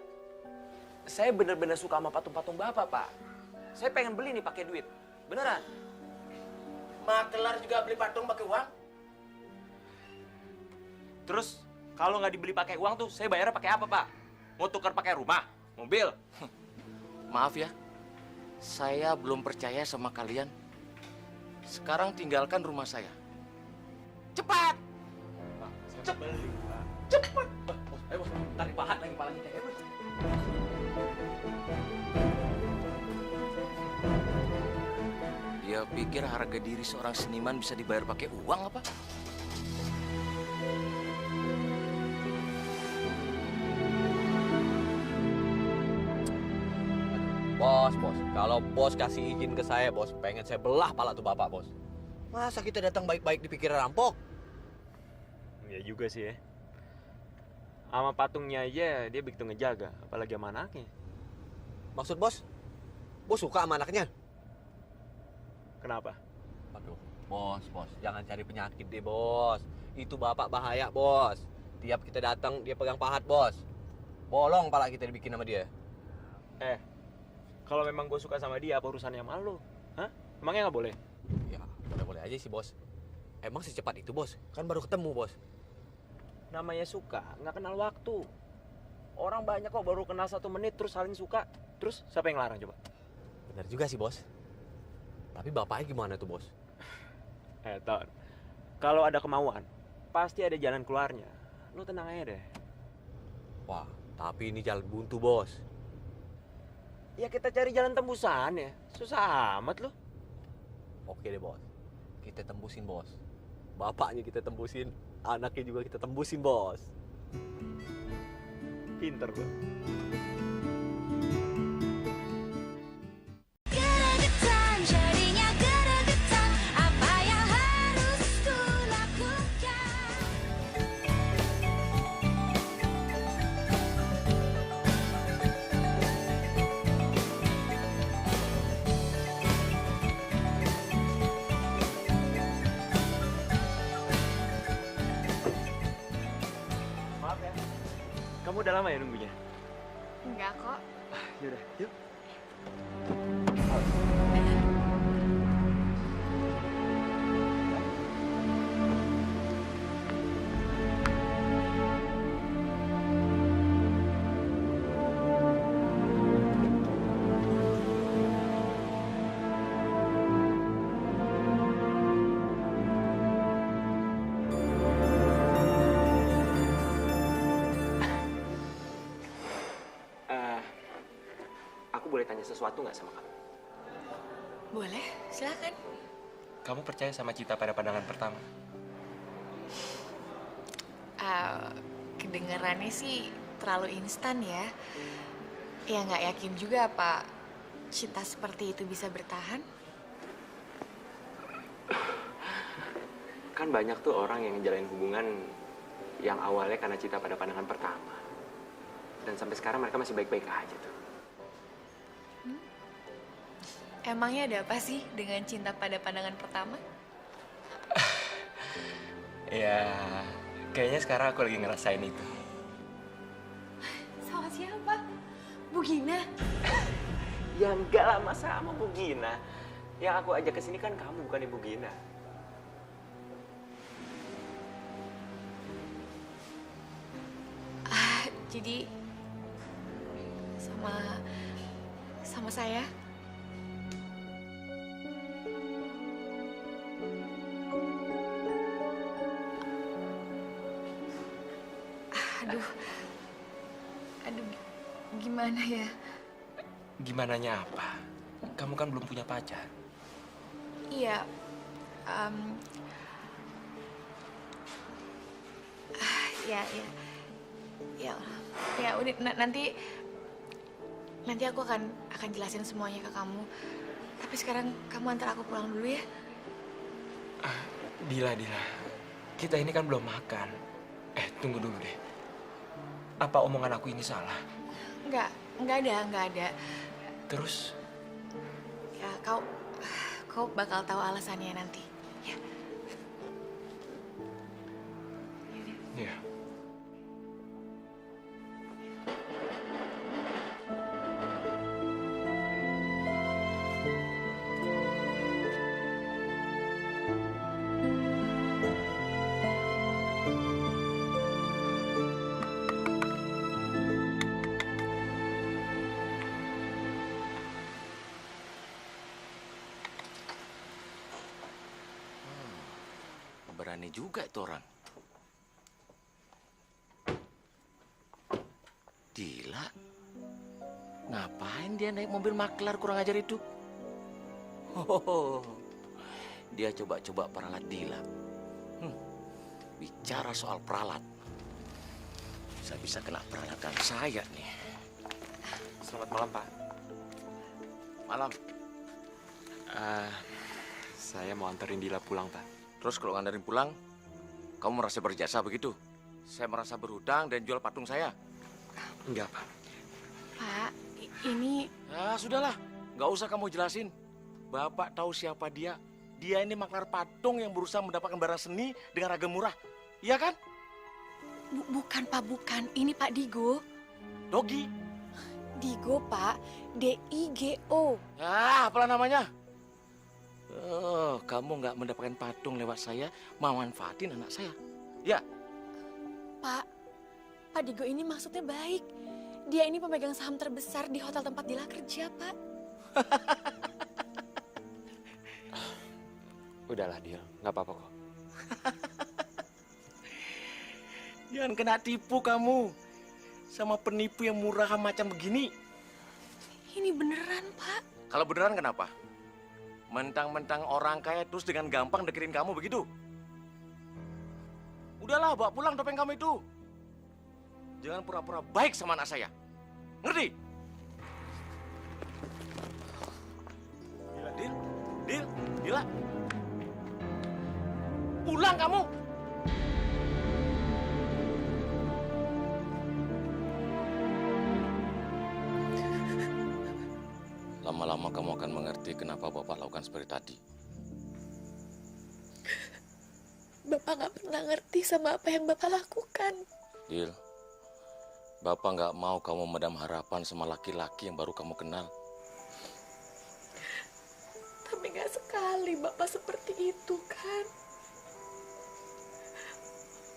Saya bener-bener suka sama patung-patung Bapak, Pak. Saya pengen beli nih pakai duit. Beneran. Maklar juga beli patung pakai uang? Terus kalau nggak dibeli pakai uang tuh, saya bayarnya pakai apa, Pak? Mau tukar pakai rumah, mobil? Maaf ya, saya belum percaya sama kalian. Sekarang tinggalkan rumah saya. Cepat! Cepat. Cepat! Bos, ayo, Bos. Tarik pahat lagi kepalanya. Ayo, Bos. Dia pikir harga diri seorang seniman bisa dibayar pakai uang apa? Bos, kalau bos kasih izin ke saya, bos, pengen saya belah pala tuh bapak, bos. Masa kita datang baik-baik dipikir rampok? Ya juga sih ya. Sama patungnya aja dia begitu ngejaga, apalagi sama anaknya. Maksud bos? Bos suka sama anaknya? Kenapa? Aduh, bos, jangan cari penyakit deh, bos. Itu bapak bahaya, bos. Tiap kita datang dia pegang pahat, bos. Bolong pala kita dibikin sama dia. Kalau memang gue suka sama dia, apa urusannya sama lo? Hah? Emangnya nggak boleh? Ya, boleh aja sih, bos. Emang secepat itu, bos? Kan baru ketemu, bos. Namanya suka, nggak kenal waktu. Orang banyak kok baru kenal 1 menit terus saling suka. Terus siapa yang larang coba? Benar juga sih, bos. Tapi bapaknya gimana tuh, bos? Ton, kalau ada kemauan, pasti ada jalan keluarnya. Lo tenang aja deh. Wah, tapi ini jalan buntu, bos. Ya kita cari jalan tembusan ya. Susah amat lo. Oke deh, bos. Kita tembusin, bos. Bapaknya kita tembusin, anaknya juga kita tembusin, bos. Pinter lo. Gregetan, jadinya gregetan. Apa yang harus kulakukan? Maaf ya. Kamu udah lama ya nunggunya? Enggak kok. Yaudah, yuk. Aku boleh tanya sesuatu nggak sama kamu? Boleh, silakan. Kamu percaya sama cinta pada pandangan pertama? Kedengarannya sih terlalu instan ya. Ya nggak yakin juga apa cinta seperti itu bisa bertahan. Kan banyak tuh orang yang ngejalanin hubungan yang awalnya karena cinta pada pandangan pertama. Dan sampai sekarang mereka masih baik-baik aja tuh. Emangnya ada apa sih dengan cinta pada pandangan pertama? Ya, kayaknya sekarang aku lagi ngerasain itu. Sama siapa? Bu Gina? Ya enggak lah, masa sama Bu Gina. Yang aku ajak ke sini kan kamu, bukan Ibu Gina. Jadi sama saya? Aduh, gimana ya? Gimananya apa? Kamu kan belum punya pacar. Iya, ya, ya udah nanti aku akan jelasin semuanya ke kamu. Tapi sekarang kamu antar aku pulang dulu ya. Dila. Kita ini kan belum makan. Tunggu dulu deh. Apa omongan aku ini salah? Enggak ada. Terus? Ya, kau bakal tahu alasannya nanti. Ya. Iya. Berani juga itu orang. Dila, ngapain dia naik mobil maklar kurang ajar itu? Dia coba-coba peralat Dila. Bicara soal peralat, bisa kena peralatan saya nih. Selamat malam, Pak. Malam. Saya mau anterin Dila pulang, Pak. Terus kalau nganterin pulang, kamu merasa berjasa begitu? Saya merasa berhutang dan jual patung saya. Enggak, Pak. Pak, ini... Sudahlah. Nggak usah kamu jelasin. Bapak tahu siapa dia. Dia ini maklar patung yang berusaha mendapatkan barang seni dengan harga murah. Iya kan? Bukan, Pak, bukan. Ini Pak Digo. Dogi. Digo, Pak. D-I-G-O. Apalah namanya? Kamu nggak mendapatkan patung lewat saya, mau manfaatin anak saya. Ya. Pak Digo ini maksudnya baik. Dia ini pemegang saham terbesar di hotel tempat Dila kerja, Pak. Udahlah, Dil. Nggak apa-apa kok. Jangan kena tipu kamu sama penipu yang murahan macam begini. Ini beneran, Pak. Kalau beneran kenapa? Mentang-mentang orang kaya terus dengan gampang deketin kamu begitu? Udahlah, bawa pulang topeng kamu itu. Jangan pura-pura baik sama anak saya. Ngerti? Dila. Pulang kamu. Lama-lama kamu akan mengerti kenapa Bapak lakukan seperti tadi. Bapak nggak pernah ngerti sama apa yang Bapak lakukan. Dil, Bapak nggak mau kamu medam harapan sama laki-laki yang baru kamu kenal. Tapi nggak sekali Bapak seperti itu, kan?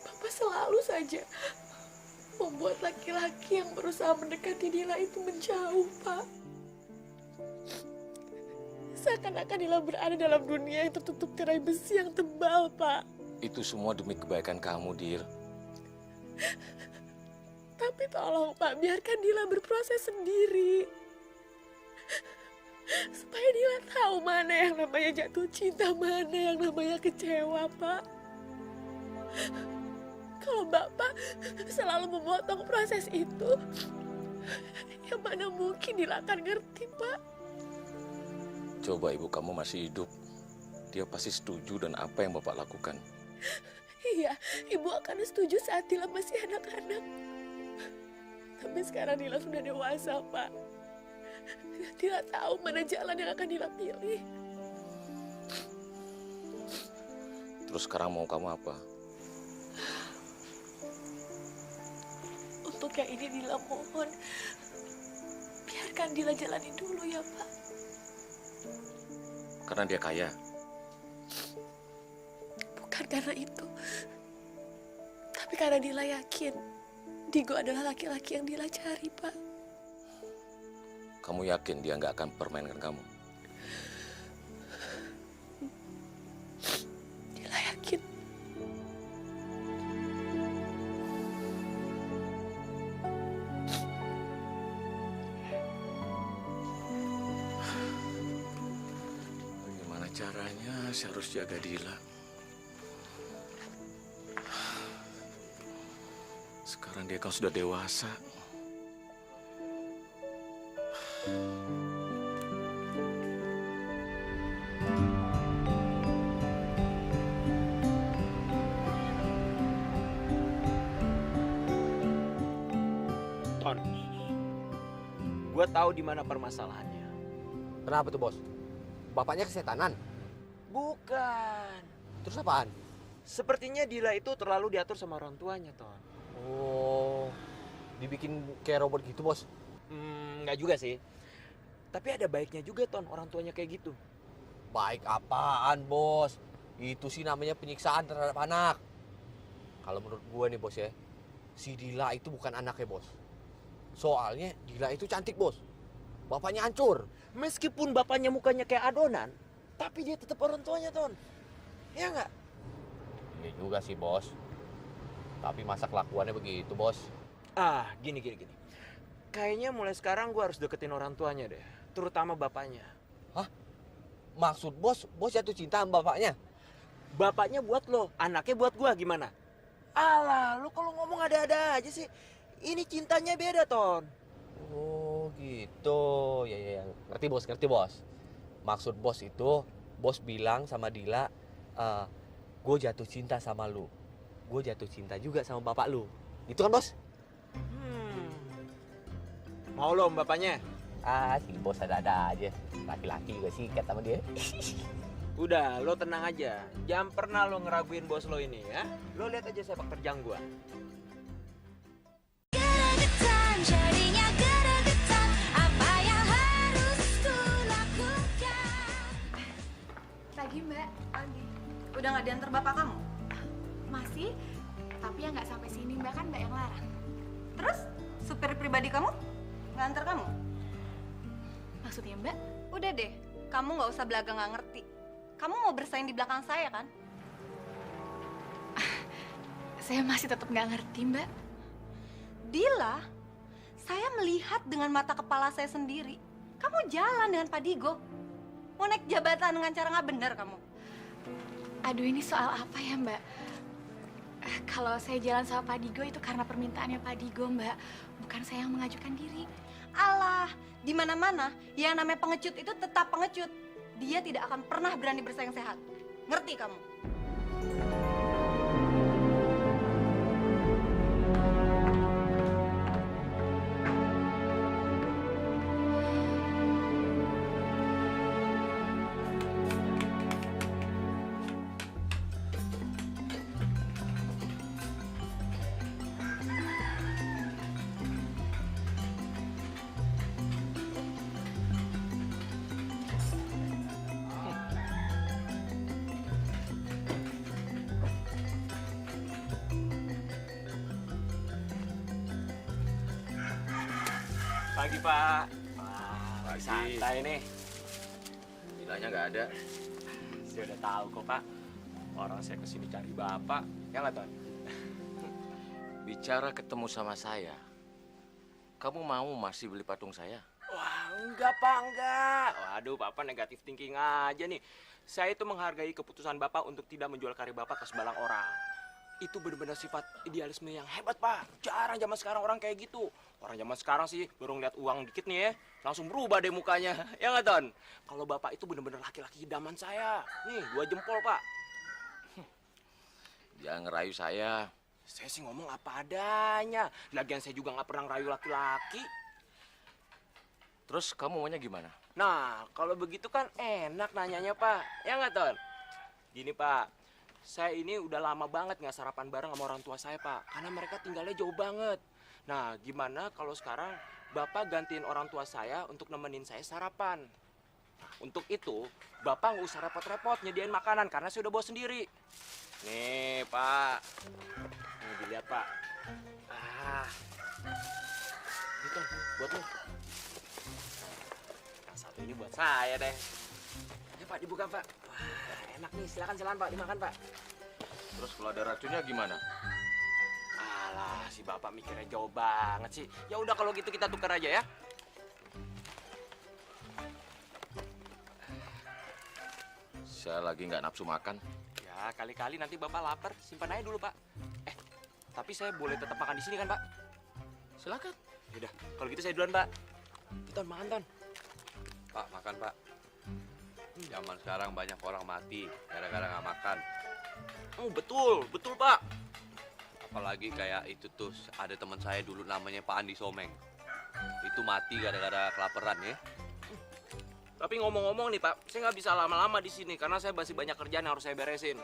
Bapak selalu saja membuat laki-laki yang berusaha mendekati Dila itu menjauh, Pak. Seakan-akan Dila berada dalam dunia yang tertutup tirai besi yang tebal, Pak. Itu semua demi kebaikan kamu, Dil. Tapi tolong, Pak, biarkan Dila berproses sendiri. Supaya Dila tahu mana yang namanya jatuh cinta, mana yang namanya kecewa, Pak. Kalau Bapak selalu memotong proses itu, ya mana mungkin Dila akan ngerti, Pak. Coba ibu kamu masih hidup. Dia pasti setuju dan apa yang Bapak lakukan. Iya, Ibu akan setuju saat Dila masih anak-anak. Tapi sekarang Dila sudah dewasa, Pak. Dila tahu mana jalan yang akan Dila pilih. Terus sekarang mau kamu apa? Untuk yang ini Dila mohon, biarkan Dila jalani dulu ya, Pak. Karena dia kaya. Bukan karena itu. Tapi karena Dila yakin Digo adalah laki-laki yang Dila cari, Pak. Kamu yakin dia nggak akan permainkan kamu? Dila yakin. caranya saya harus jaga Dila. Sekarang dia kan sudah dewasa. Ton, gue tahu di mana permasalahannya. Kenapa tuh, Bos? Bapaknya kesetanan? Bukan. Terus apaan? Sepertinya Dila itu terlalu diatur sama orang tuanya, Ton. Oh, dibikin kayak robot gitu, Bos? Nggak juga sih. Tapi ada baiknya juga, Ton, orang tuanya kayak gitu. Baik apaan, Bos? Itu sih namanya penyiksaan terhadap anak. Kalau menurut gue nih, Bos ya, si Dila itu bukan anaknya, Bos. Soalnya Dila itu cantik, Bos. Bapaknya hancur. Meskipun bapaknya mukanya kayak adonan, tapi dia tetap orang tuanya, Ton. Ya nggak? Iya juga sih, Bos. Tapi masa kelakuannya begitu, Bos? Gini. Kayaknya mulai sekarang gue harus deketin orang tuanya deh. Terutama bapaknya. Hah? Maksud Bos jatuh cinta sama bapaknya? Bapaknya buat lo, anaknya buat gue, gimana? Alah, lo kalau ngomong ada-ada aja sih. Ini cintanya beda, Ton. Oh gitu, ya. Ngerti bos. Maksud bos itu, bos bilang sama Dila, gue jatuh cinta sama lu. Gue jatuh cinta juga sama bapak lu. Gitu kan, Bos? Mau lo sama bapaknya? Si bos ada-ada aja. Laki-laki juga sikat sama dia. Udah, lo tenang aja. Jangan pernah lo ngeraguin bos lo ini ya. Lo lihat aja sepak terjang gue. Geregetan, jadinya geregetan. Apa yang harus kulakukan? Pagi, Mbak. Pagi. Udah nggak diantar bapak kamu? Masih, tapi ya nggak sampai sini, Mbak, kan Mbak yang larang. Terus supir pribadi kamu nggak antar kamu? Maksudnya, Mbak? Udah deh, kamu nggak usah belaga nggak ngerti. Kamu mau bersaing di belakang saya kan? Saya masih tetap nggak ngerti, Mbak. Dila, saya melihat dengan mata kepala saya sendiri. Kamu jalan dengan Pak Digo. Mau naik jabatan dengan cara nggak benar kamu. Aduh, ini soal apa ya, Mbak? Kalau saya jalan sama Pak Digo itu karena permintaannya Pak Digo, Mbak. Bukan saya yang mengajukan diri. Alah, di mana-mana yang namanya pengecut itu tetap pengecut. Dia tidak akan pernah berani bersaing sehat. Ngerti kamu? Pagi, Pak. Pagi. Santai nih. Dilanya nggak ada. Saya udah tahu kok, Pak. Orang saya kesini cari Bapak. Ya nggak, Ton? Bicara ketemu sama saya, kamu mau masih beli patung saya? Wah, enggak, Pak, enggak. Waduh, Bapak negatif thinking aja nih. Saya itu menghargai keputusan Bapak untuk tidak menjual karya Bapak ke sebalang orang. Itu benar-benar sifat idealisme yang hebat, Pak. Jarang zaman sekarang orang kayak gitu. Orang zaman sekarang sih baru ngeliat uang dikit nih ya, langsung berubah deh mukanya. Ya nggak, Ton? Kalau Bapak itu benar-benar laki-laki idaman saya. Nih, 2 jempol, Pak. Jangan ngerayu saya. Saya sih ngomong apa adanya. Lagian saya juga nggak pernah ngerayu laki-laki. Terus kamu maunya gimana? Nah, kalau begitu kan enak nanyanya, Pak. Ya nggak, Ton? Gini, Pak. Saya ini udah lama banget nggak sarapan bareng sama orang tua saya, Pak. Karena mereka tinggalnya jauh banget. Nah, gimana kalau sekarang Bapak gantiin orang tua saya untuk nemenin saya sarapan? Nah, untuk itu, Bapak nggak usah repot-repot nyediain makanan karena saya udah bawa sendiri. Nih, Pak. Nih, dilihat, Pak. Ini, Ton, buat lo. Nah, satu ini buat saya deh. Ya, Pak, dibuka, Pak. Wah, enak nih. Silakan, Pak. Dimakan, Pak. Terus kalau ada racunnya gimana? Alah, si Bapak mikirnya jauh banget sih. Ya udah kalau gitu kita tukar aja ya. saya lagi nggak nafsu makan. Ya, kali-kali nanti Bapak lapar, simpan aja dulu, Pak. Tapi saya boleh tetap makan di sini kan, Pak? Silakan. Yaudah, kalau gitu saya duluan, Pak. Ton, makan, Ton. Pak, makan Pak. Zaman sekarang banyak orang mati gara-gara nggak makan. Oh, betul, betul, Pak. Apalagi kayak itu tuh, ada teman saya dulu namanya Pak Andi Someng. Itu mati gara-gara kelaparan ya. Tapi ngomong-ngomong nih, Pak, saya nggak bisa lama-lama di sini karena saya masih banyak kerjaan yang harus saya beresin.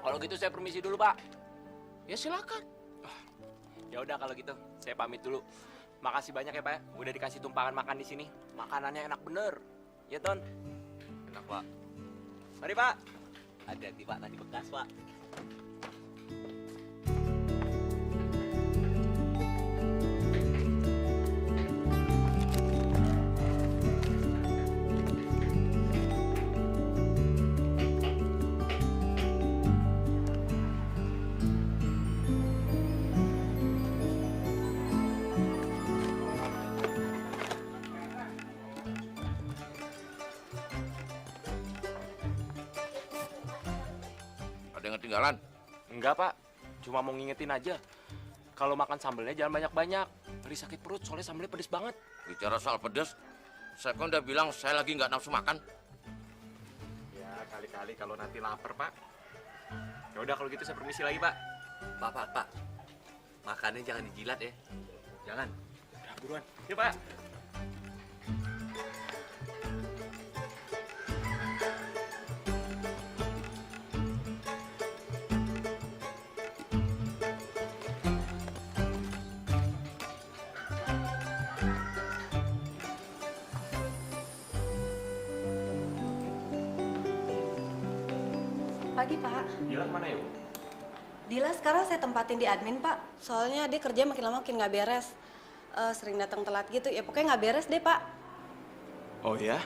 Kalau gitu saya permisi dulu, Pak. Ya silakan. Ya udah kalau gitu, saya pamit dulu. Makasih banyak ya, Pak. Udah dikasih tumpangan makan di sini. Makanannya enak bener. Ya, Ton. Enak Pak. Mari, Pak. Hati-hati Pak, tadi bekas Pak. Ada yang ketinggalan? Enggak, Pak. Cuma mau ngingetin aja. Kalau makan sambelnya jangan banyak-banyak. Beri sakit perut, soalnya sambelnya pedes banget. Bicara soal pedas, saya kan udah bilang saya lagi nggak nafsu makan. Ya, kali-kali kalau nanti lapar, Pak. Ya udah kalau gitu saya permisi lagi, Pak. Pak. Makannya jangan dijilat ya. Jangan. Udah, buruan. Ya, Pak. Pagi, Pak. Dila kemana ya, Bu? Dila sekarang saya tempatin di admin, Pak. Soalnya dia kerja makin lama makin nggak beres. Sering datang telat gitu. Ya pokoknya nggak beres deh, Pak. Oh ya?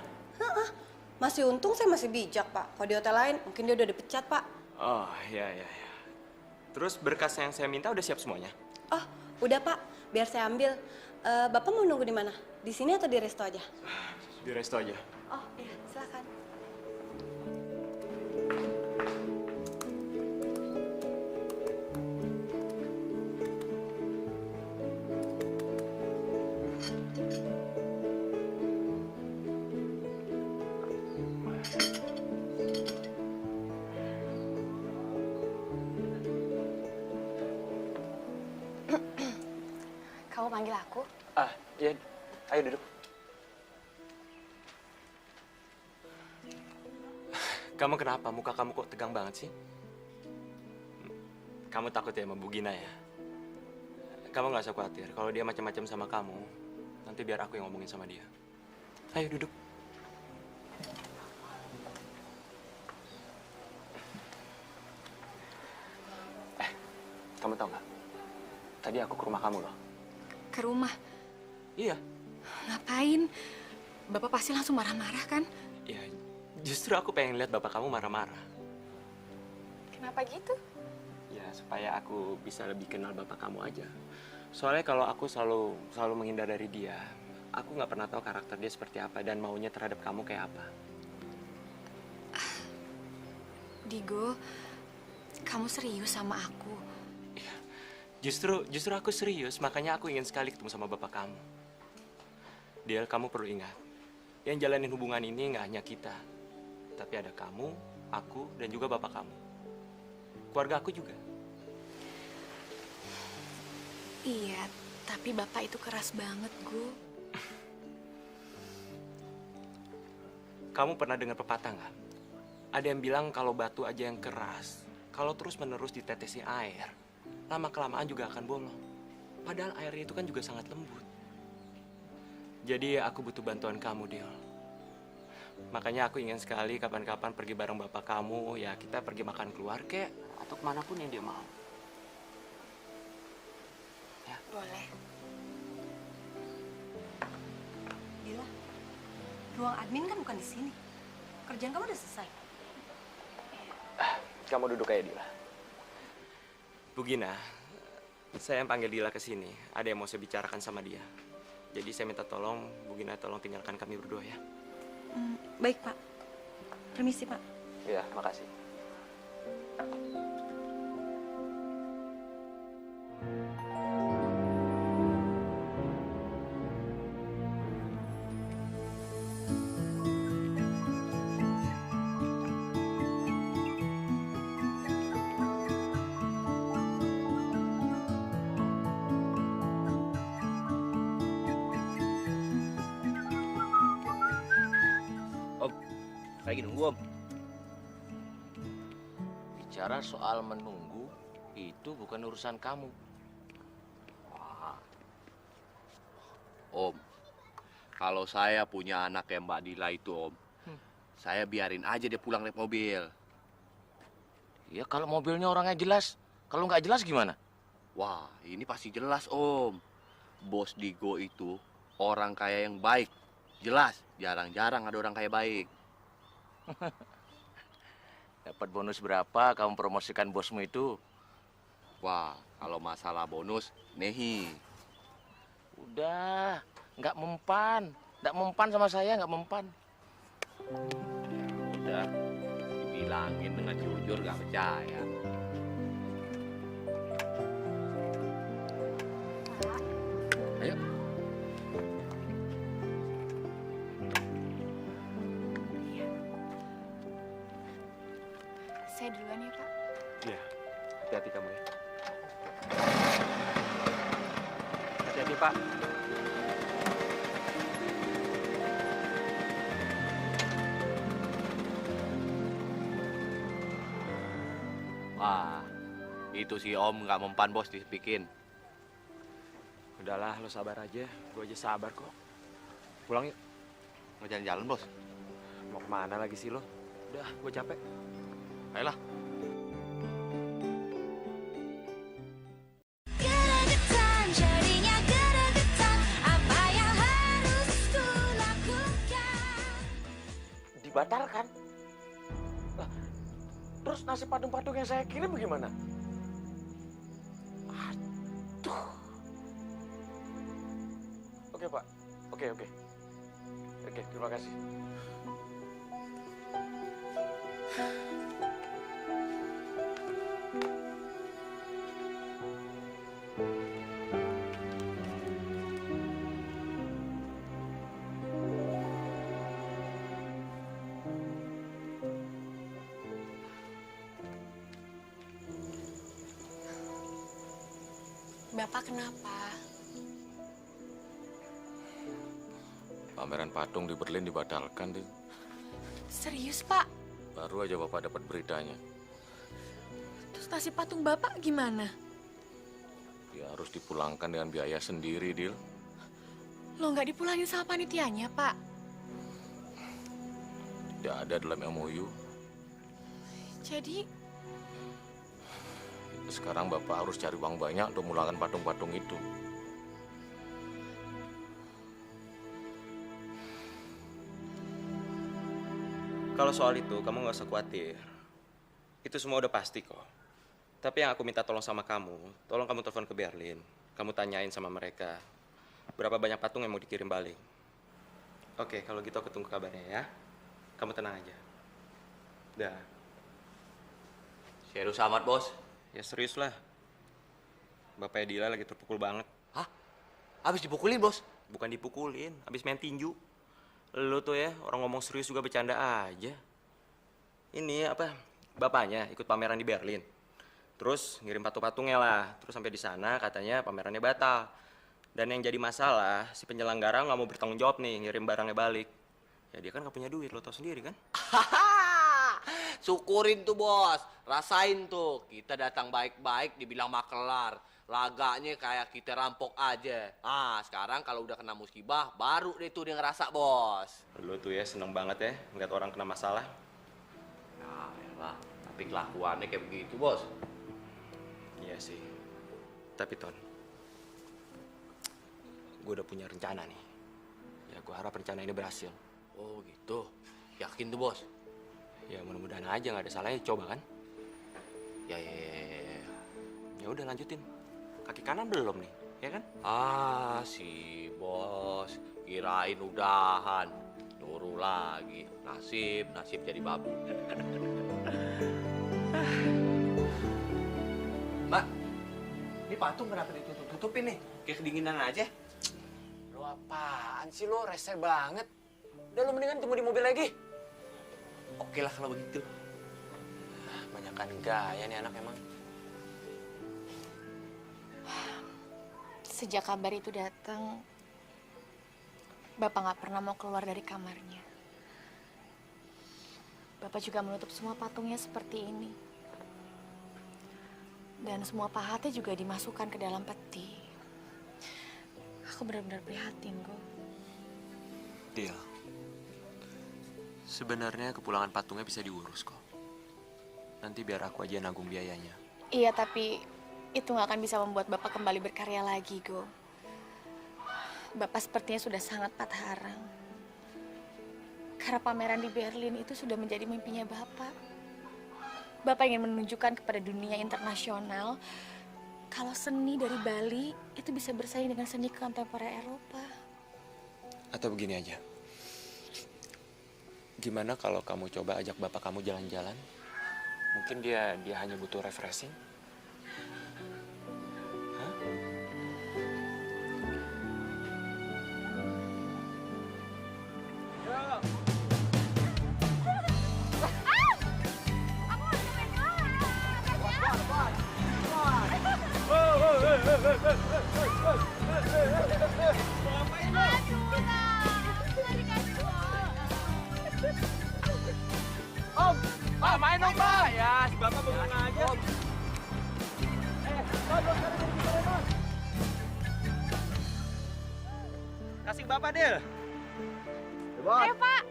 Masih untung saya masih bijak, Pak. Kalau di hotel lain mungkin dia udah dipecat, Pak. Oh, ya. Terus berkas yang saya minta udah siap semuanya? Oh, udah, Pak. Biar saya ambil. Bapak mau nunggu di mana? Di sini atau di resto aja? Di resto aja. Oh, iya, silakan. Kamu panggil aku? Iya. Ayo duduk. Kamu kenapa? Muka kamu kok tegang banget sih? Kamu takut ya sama Bu Gina ya? Kamu nggak usah khawatir. Kalau dia macam-macam sama kamu, nanti biar aku yang ngomongin sama dia. Ayo duduk. Kamu tahu nggak? Tadi aku ke rumah kamu loh. Ke rumah? Iya. Ngapain? Bapak pasti langsung marah-marah kan? Ya, justru aku pengen lihat bapak kamu marah-marah. Kenapa gitu? Ya, supaya aku bisa lebih kenal bapak kamu aja. Soalnya kalau aku selalu menghindar dari dia, aku nggak pernah tahu karakter dia seperti apa dan maunya terhadap kamu kayak apa. Digo, kamu serius sama aku? Justru aku serius, makanya aku ingin sekali ketemu sama bapak kamu. Del, kamu perlu ingat, yang jalanin hubungan ini nggak hanya kita, tapi ada kamu, aku, dan juga bapak kamu. Keluarga aku juga. Iya, tapi bapak itu keras banget, Gu. Kamu pernah dengar pepatah nggak? Ada yang bilang kalau batu aja yang keras, kalau terus-menerus ditetesi air, lama-kelamaan juga akan bolong. Padahal airnya itu kan juga sangat lembut. Jadi aku butuh bantuan kamu, Del. Makanya aku ingin sekali kapan-kapan pergi bareng bapak kamu, ya kita pergi makan keluar kek, atau kemanapun yang dia mau. Ya. Boleh. Dila, ruang admin kan bukan di sini. Kerjaan kamu udah selesai. Kamu duduk kayak Dila. Bu Gina, Saya yang panggil Dila ke sini. Ada yang mau saya bicarakan sama dia. Jadi saya minta tolong, Bu Gina tolong tinggalkan kami berdua ya. Baik, Pak. Permisi, Pak. Iya, makasih. Lagi nunggu, Om. Bicara soal menunggu, itu bukan urusan kamu. Om, kalau saya punya anak kayak Mbak Dila itu, Om, saya biarin aja dia pulang naik mobil. Ya kalau mobilnya orangnya jelas. Kalau nggak jelas gimana? Wah, ini pasti jelas, Om. Bos Digo itu orang kaya yang baik. Jelas, jarang-jarang ada orang kaya baik. Dapat bonus berapa kamu promosikan bosmu itu? Wah, kalau masalah bonus, nehi. Udah, nggak mempan. Nggak mempan sama saya, nggak mempan. Udah, dibilangin dengan jujur gak percaya. Ayo. Saya duluan ya, Pak. Iya, hati-hati kamu ya. Hati-hati, Pak. Wah, itu si Om nggak mempan bos dibikin. Udahlah, lo sabar aja. Gue aja sabar kok. Pulang yuk. Mau jalan-jalan bos? Mau kemana lagi sih lo? Udah, gue capek. Ayolah. Gregetan, jadinya gregetan. Apa yang harus kulakukan? Dibatalkan? Lah, terus nasib patung-patung yang saya kirim bagaimana? Aduh. Oke, Pak. Oke. Oke, terima kasih. Bapak kenapa? Pameran patung di Berlin dibatalkan, Din. Serius, Pak? Baru aja Bapak dapat beritanya. Terus nasib patung Bapak gimana? Ya harus dipulangkan dengan biaya sendiri, Dil. Lo nggak dipulangin sama panitianya, Pak? Tidak ada dalam MOU. Jadi, Sekarang Bapak harus cari uang banyak untuk memulangkan patung-patung itu. Kalau soal itu, kamu nggak usah khawatir. Itu semua udah pasti kok. Tapi yang aku minta tolong sama kamu, tolong kamu telepon ke Berlin. Kamu tanyain sama mereka, berapa banyak patung yang mau dikirim balik. Oke, kalau gitu aku tunggu kabarnya ya. Kamu tenang aja. Dah. Serius amat bos. Ya serius lah. Bapaknya Dila lagi terpukul banget. Hah? Habis dipukulin bos? Bukan dipukulin, habis main tinju. Lu tuh ya, orang ngomong serius juga bercanda aja. Ini apa, bapaknya ikut pameran di Berlin. Terus ngirim patung-patungnya lah. Terus sampai di sana katanya pamerannya batal. Dan yang jadi masalah, si penyelenggara nggak mau bertanggung jawab nih ngirim barangnya balik. Ya dia kan nggak punya duit, lo tau sendiri kan? Syukurin tuh bos, rasain tuh. Kita datang baik-baik dibilang makelar. Laganya kayak kita rampok aja. Ah, sekarang kalau udah kena musibah, baru deh tuh dia ngerasa bos. Lu tuh ya seneng banget ya ngeliat orang kena masalah. Nah, ya tapi kelakuannya kayak begitu bos. Iya sih. Tapi Ton, gue udah punya rencana nih. Ya gue harap rencana ini berhasil. Oh gitu, yakin tuh bos? Ya mudah-mudahan aja nggak ada salahnya, coba kan? Ya. Ya udah lanjutin. kaki kanan belum nih, ya kan? Ah, si bos. Kirain udahan. Nyuruh lagi. Nasib jadi babu. Mbak, ini patung kenapa ditutup-tutupin nih? Kayak kedinginan aja. Lo apaan sih lo, rese banget. Udah lo mendingan tunggu di mobil lagi. Oke lah kalau begitu. Banyakan gaya nih anak emang. Sejak kabar itu datang, Bapak nggak pernah mau keluar dari kamarnya. Bapak juga menutup semua patungnya seperti ini. Dan semua pahatnya juga dimasukkan ke dalam peti. Aku benar-benar prihatin, kok. Deal. Sebenarnya kepulangan patungnya bisa diurus kok. Nanti biar aku aja nanggung biayanya. Iya, tapi itu nggak akan bisa membuat Bapak kembali berkarya lagi, Go. Bapak sepertinya sudah sangat patah arang. Karena pameran di Berlin itu sudah menjadi mimpinya Bapak. Bapak ingin menunjukkan kepada dunia internasional kalau seni dari Bali itu bisa bersaing dengan seni kontemporer Eropa. Atau begini aja. Gimana kalau kamu coba ajak bapak kamu jalan-jalan? Mungkin dia hanya butuh refreshing. Hah? Pak, main dong, Pak. Ya, si Bapak bengong aja. Kasih Bapak, Del. Ayo, Pak.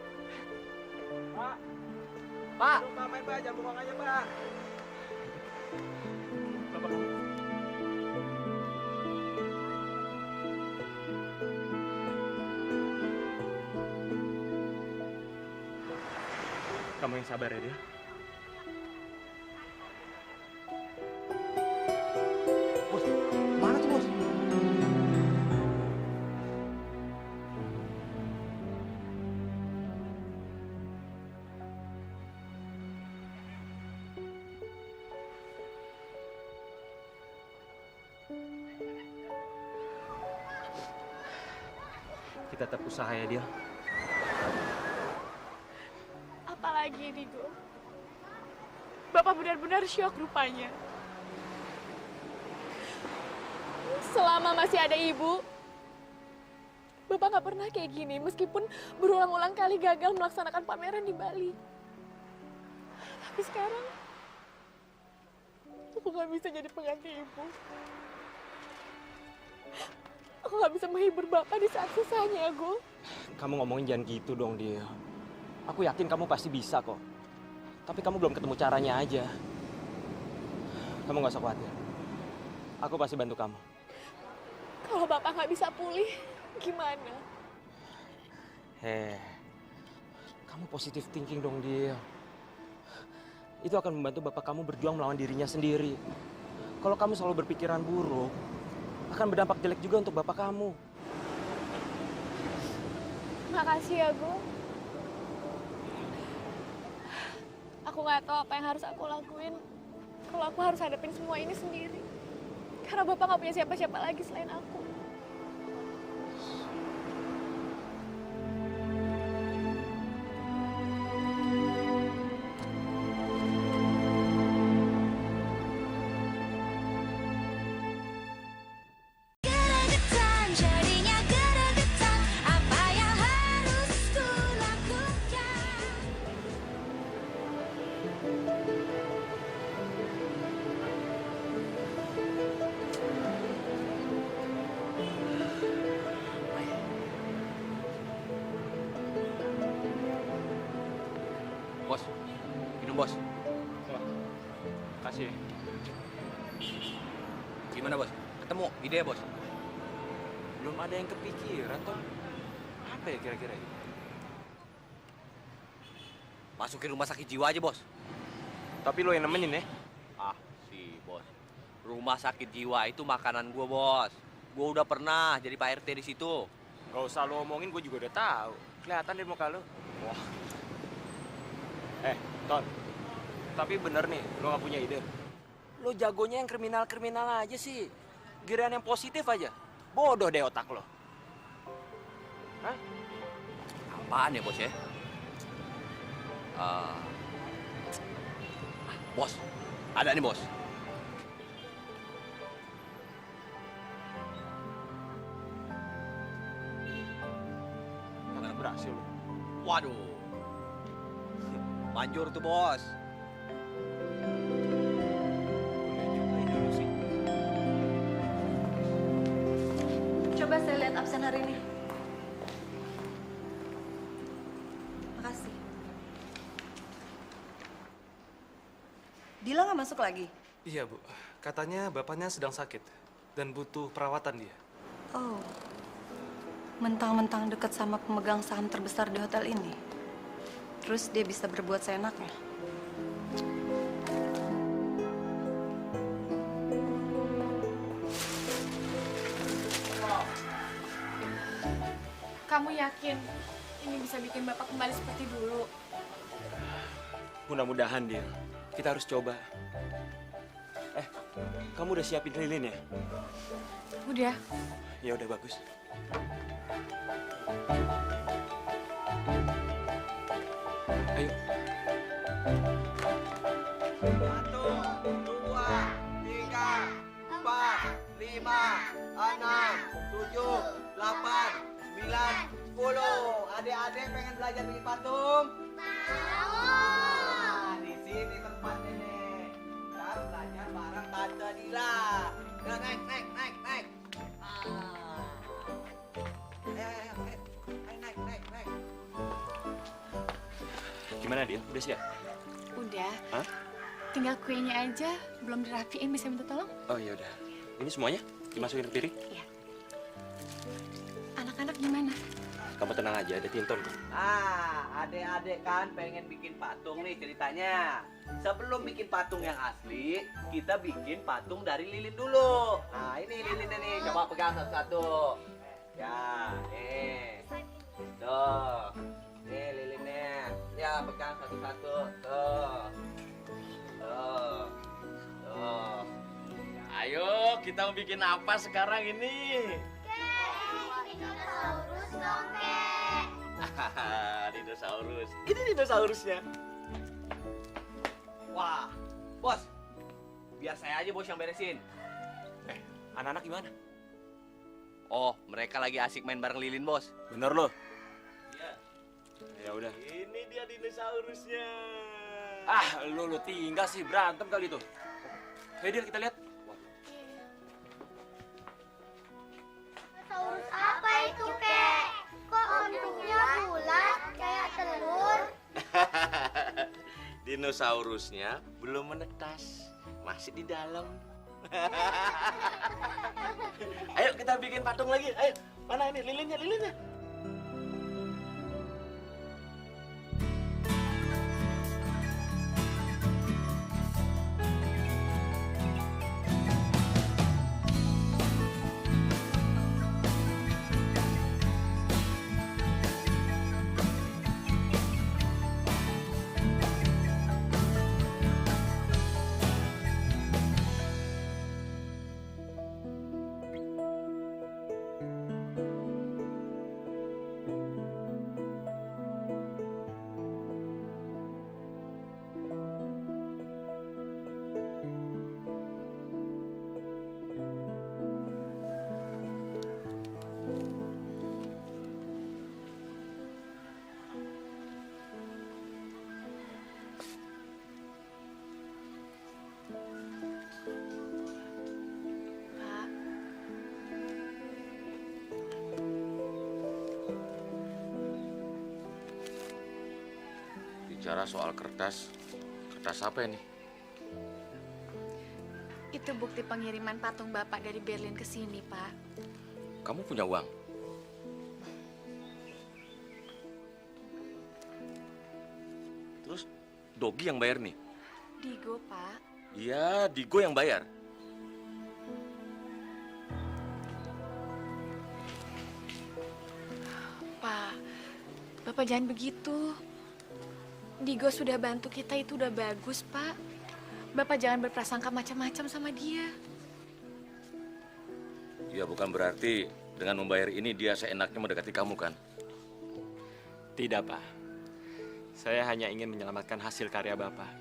Pak, main Pak, jangan bengong aja, Pak. Kamu yang sabar ya, dia. Bos, mana tuh bos? Kita tetap usaha ya, dia. Apalagi ini, Go. Bapak benar-benar syok rupanya. Selama masih ada ibu, Bapak nggak pernah kayak gini, meskipun berulang-ulang kali gagal melaksanakan pameran di Bali. Tapi sekarang, aku nggak bisa jadi pengganti ibu. Aku nggak bisa menghibur Bapak di saat susahnya, Go. Kamu ngomongin jangan gitu dong, dia. Aku yakin kamu pasti bisa kok. Tapi kamu belum ketemu caranya aja. Kamu gak usah khawatir. Aku pasti bantu kamu. Kalau Bapak nggak bisa pulih, gimana? Kamu positive thinking dong, dia. Itu akan membantu Bapak kamu berjuang melawan dirinya sendiri. Kalau kamu selalu berpikiran buruk, akan berdampak jelek juga untuk Bapak kamu. Makasih ya, Go. Aku nggak tahu apa yang harus aku lakuin kalau aku harus hadapin semua ini sendiri. Karena Bapak nggak punya siapa-siapa lagi selain aku. Geregetan, jadinya geregetan. Apa yang harus kulakukan? Bos, minum bos. Kasih. Gimana bos? Ketemu ide bos? Belum ada yang kepikiran, Tom. Apa ya kira-kira? Masukin rumah sakit jiwa aja bos. Tapi lo yang nemenin ya? Ah, si bos. Rumah sakit jiwa itu makanan gua, Bos. Gua udah pernah jadi Pak RT di situ. Gak usah lo omongin, gue juga udah tahu. Kelihatan dari muka lo. Wah, Ton. Tapi bener nih, lo gak punya ide. Lo jagonya yang kriminal-kriminal aja sih. Giliran yang positif aja. Bodoh deh otak lo. Hah? apaan ya, Bos ya? Bos, ada nih, Bos. Kagak berhasil lo. Waduh. Manjur tuh, Bos. Coba saya lihat absen hari ini. Makasih. Dila nggak masuk lagi? Iya, Bu. Katanya bapaknya sedang sakit dan butuh perawatan dia. Oh, mentang-mentang dekat sama pemegang saham terbesar di hotel ini. Terus dia bisa berbuat seenaknya. Kamu yakin ini bisa bikin Bapak kembali seperti dulu? Mudah-mudahan dia. Kita harus coba. Kamu udah siapin lilin ya? Udah. Ya udah bagus. Ayo. 1, 2, 3, 4, 5, 6, 7, 8, 9, 10. Adik-adik pengen belajar bikin patung? Nah, di sini tempatnya nih. Kita belajar bareng Tante Dila. Nah, naik. Naik. Gimana dia? Udah siap? Udah. Hah? Tinggal kuenya aja, belum dirapiin, bisa minta tolong? Oh ya udah. Ini semuanya dimasukin ke piring. Iya. Anak-anak gimana? Kamu tenang aja, ada Tinton kok. Adik-adik kan pengen bikin patung nih ceritanya. Sebelum bikin patung yang asli, kita bikin patung dari lilin dulu. Nah, ini lilinnya nih, coba pegang satu-satu. Ya, nih. Tuh. Nih lilinnya. Ya, pegang satu-satu. Tuh. Ayo, kita mau bikin apa sekarang ini? Dinosaurus dong, Kek. Dinosaurus. Ini dinosaurusnya. Wah, Bos. Biar saya aja, Bos, yang beresin. Anak-anak gimana? Oh, mereka lagi asik main bareng lilin, Bos. Bener loh. Iya. Ya udah. Ini dia dinosaurusnya. Lu tinggal sih berantem kali itu. Ayo Dil, kita lihat. Dinosaurus apa itu, Kek? Kok bentuknya bulat kayak telur? Dinosaurusnya belum menetas, masih di dalam. Ayo kita bikin patung lagi. Ayo, mana ini lilinnya? Pak, Bicara soal kertas apa ini? itu bukti pengiriman patung Bapak dari Berlin ke sini, Pak. Kamu punya uang? Terus Dogi yang bayar nih? Digo, Pak. Iya, Digo yang bayar. Bapak jangan begitu. Digo sudah bantu kita itu udah bagus, Pak. Bapak jangan berprasangka macam-macam sama dia. Ya bukan berarti dengan membayar ini dia seenaknya mendekati kamu kan? Tidak, Pak. Saya hanya ingin menyelamatkan hasil karya Bapak.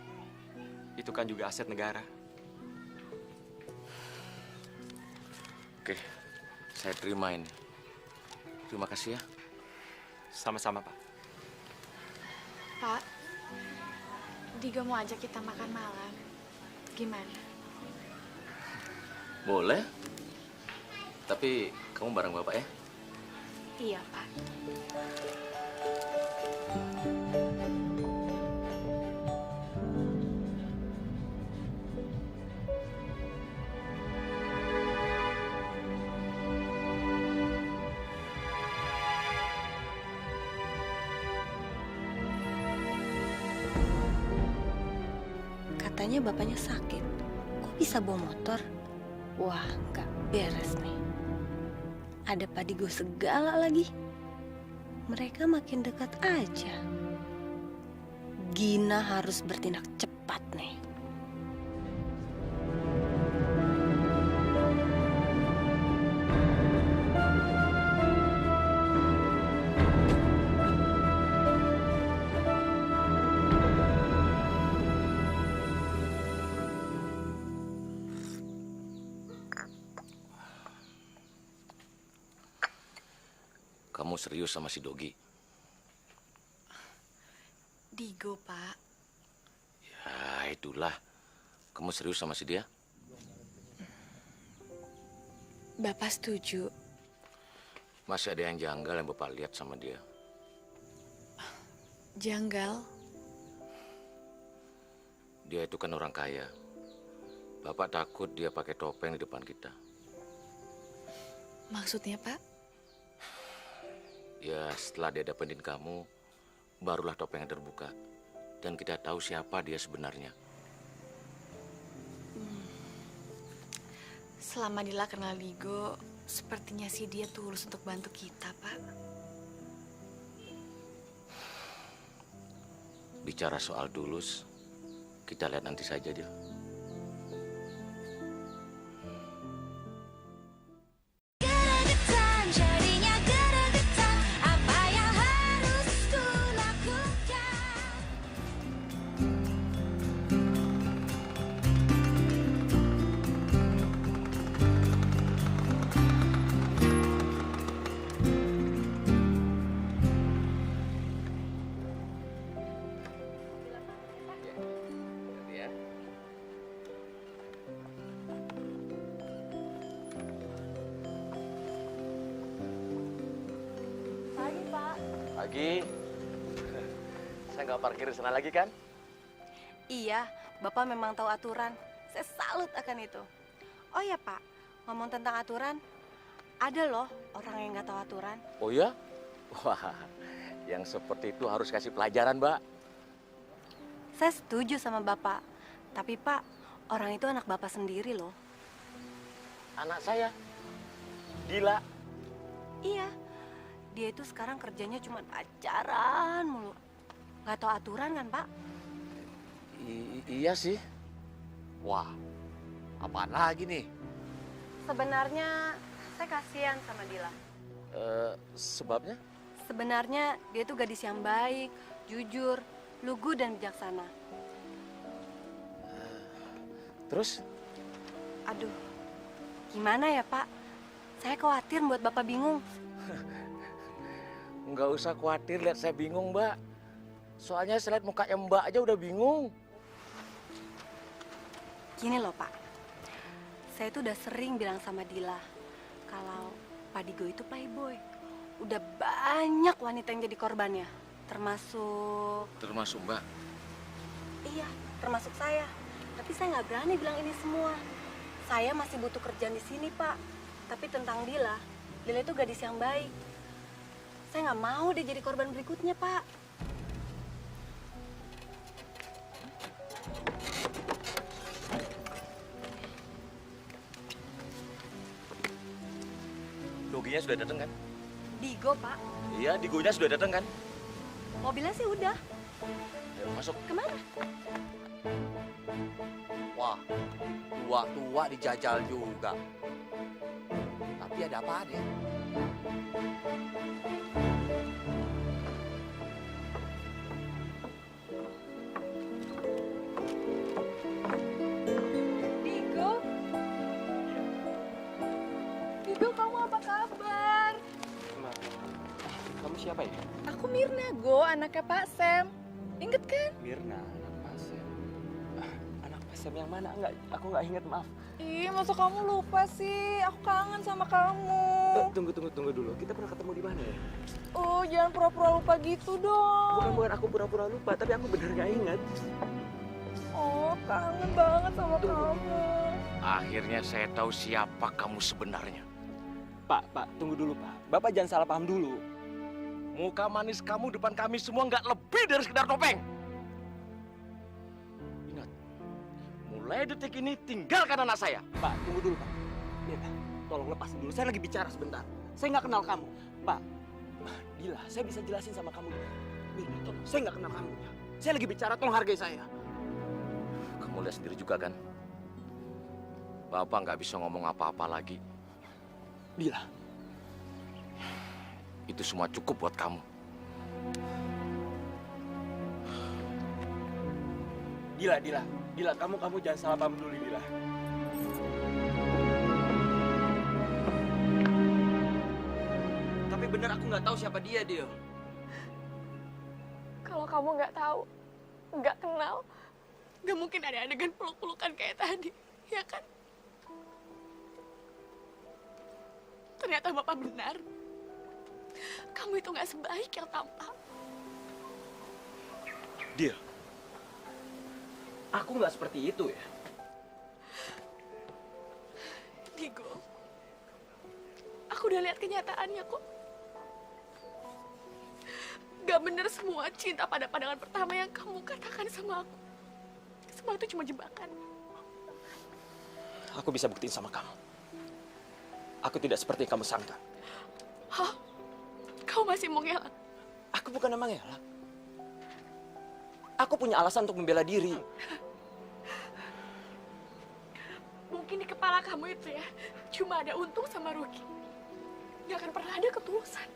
Itu kan juga aset negara. Oke, saya terima ini. Terima kasih ya. Sama-sama, Pak. Pak, Digo mau ajak kita makan malam. Gimana? Boleh. Tapi kamu bareng Bapak ya? Iya, Pak. Katanya bapaknya sakit. Kok bisa bawa motor? Wah, nggak beres nih. Ada Pak Digo segala lagi. Mereka makin dekat aja. Gina harus bertindak cepat nih. Kamu serius sama si Dogi? Digo, Pak. Ya, itulah. Kamu serius sama si dia? Bapak setuju. Masih ada yang janggal yang Bapak lihat sama dia. Janggal? Dia itu kan orang kaya. Bapak takut dia pakai topeng di depan kita. Maksudnya, Pak? Ya, setelah dia dapetin kamu, barulah topengnya terbuka. Dan kita tahu siapa dia sebenarnya. Selama Dila kenal Digo, sepertinya sih dia tulus untuk bantu kita, Pak. Bicara soal tulus, kita lihat nanti saja dia. Pagi. Saya nggak parkir di sana lagi kan? Iya, Bapak memang tahu aturan. Saya salut akan itu. Oh ya Pak, ngomong tentang aturan, ada loh orang yang nggak tahu aturan. Oh ya? Wah, yang seperti itu harus kasih pelajaran, Mbak. Saya setuju sama Bapak. Tapi Pak, orang itu anak Bapak sendiri loh. Anak saya? Gila. Iya, dia itu sekarang kerjanya cuma pacaran mulu. Nggak tahu aturan kan Pak? Iya sih. Wah, apaan lagi nih? Sebenarnya saya kasihan sama Dila. Sebabnya? Sebenarnya dia itu gadis yang baik, jujur, lugu dan bijaksana. Terus? Aduh, gimana ya Pak? Saya khawatir buat Bapak bingung. Nggak usah khawatir lihat saya bingung, Mbak. Soalnya saya lihat mukanya Mbak aja udah bingung. Gini loh Pak, saya tuh udah sering bilang sama Dila kalau Pak Digo itu playboy. Udah banyak wanita yang jadi korbannya, termasuk... Termasuk Mbak? Iya, termasuk saya. Tapi saya nggak berani bilang ini semua. Saya masih butuh kerjaan di sini Pak. Tapi tentang Dila itu gadis yang baik. Saya nggak mau dia jadi korban berikutnya Pak. Doginya sudah datang kan? Digo Pak. Iya, Digonya sudah datang kan? Mobilnya sih udah. Ayo masuk. Kemana? Wah, tua-tua dijajal juga. Tapi ada apa ya? Digo? Digo, kamu apa kabar? Kamu siapa ya? Aku Mirna, Go, anaknya Pak Sam. Ingat kan? Mirna, anak Pak Sam. Anak Pak Sam yang mana? Enggak, aku nggak inget, maaf. Ih, masa kamu lupa sih? Aku kangen sama kamu. Tunggu dulu. Kita pernah ketemu di mana ya? Oh, jangan pura-pura lupa gitu dong. Bukan aku pura-pura lupa, tapi aku bener nggak ingat. Oh, kangen banget sama kamu. Akhirnya saya tahu siapa kamu sebenarnya. Pak, tunggu dulu, Pak. Bapak jangan salah paham dulu. Muka manis kamu depan kami semua nggak lebih dari sekedar topeng. Ingat, mulai detik ini tinggalkan anak saya. Pak, tunggu dulu, Pak. Mirna, tolong lepasin dulu. Saya lagi bicara sebentar. Saya nggak kenal kamu. Pak, Dila, saya bisa jelasin sama kamu. Mirna, tolong. Saya nggak kenal kamu. Saya lagi bicara, tolong hargai saya. Kamu lihat sendiri juga kan? Bapak nggak bisa ngomong apa-apa lagi. Dila. Itu semua cukup buat kamu. Dila, kamu jangan salah paham dulu, Dila. Tapi bener aku nggak tahu siapa dia, Dio. Kalau kamu nggak tahu, nggak kenal, nggak mungkin ada adegan peluk-pelukan kayak tadi, ya kan? Ternyata Bapak benar. Kamu itu nggak sebaik yang tampak. Dia. Aku nggak seperti itu ya. Digo, aku udah lihat kenyataannya kok. Gak bener semua cinta pada pandangan pertama yang kamu katakan sama aku. Semua itu cuma jebakan. Aku bisa buktiin sama kamu. Aku tidak seperti yang kamu sangka. Hah? Kau masih mau ngelak? Aku bukan emang ngelak. Aku punya alasan untuk membela diri. Mungkin di kepala kamu itu ya, cuma ada untung sama rugi. Gak akan pernah ada ketulusan.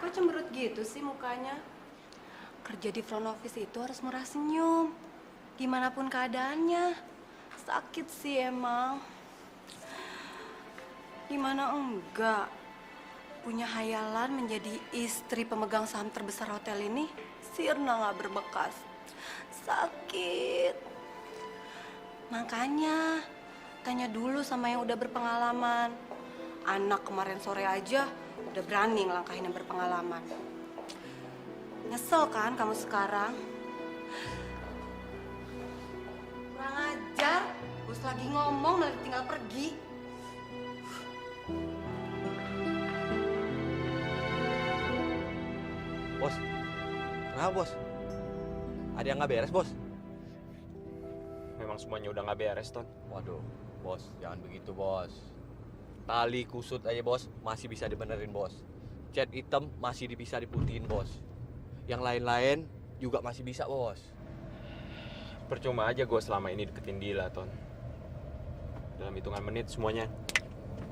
Kok cemberut gitu sih mukanya? Kerja di front office itu harus murah senyum. Gimana pun keadaannya. Sakit sih emang. Gimana enggak? Punya hayalan menjadi istri pemegang saham terbesar hotel ini, sirna nggak berbekas. Sakit. Makanya, tanya dulu sama yang udah berpengalaman. Anak kemarin sore aja udah berani ngelangkahin yang berpengalaman. Nyesel kan kamu sekarang? Kurang ajar, bos lagi ngomong malah tinggal pergi. Bos, kenapa bos? Ada yang nggak beres bos? Memang semuanya udah nggak beres, Ton. Waduh, bos, jangan begitu bos. Tali kusut aja bos, masih bisa dibenerin bos. Cat hitam masih bisa diputihin bos. Yang lain-lain juga masih bisa bos. Percuma aja gue selama ini deketin Dila, Ton. Dalam hitungan menit semuanya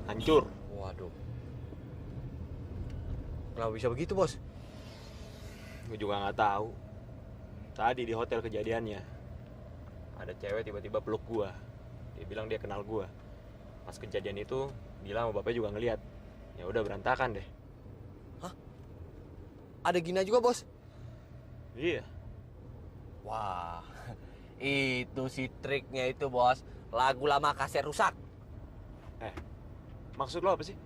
hancur. Waduh. Kenapa bisa begitu bos? Gue juga nggak tahu. Tadi di hotel kejadiannya, ada cewek tiba-tiba peluk gue. Dia bilang dia kenal gue. Pas kejadian itu, Dila sama bapaknya juga ngeliat. Ya udah berantakan deh. Hah? Ada Gina juga bos? Iya. Wah, itu si triknya itu bos. Lagu lama kaset rusak. Maksud lo apa sih?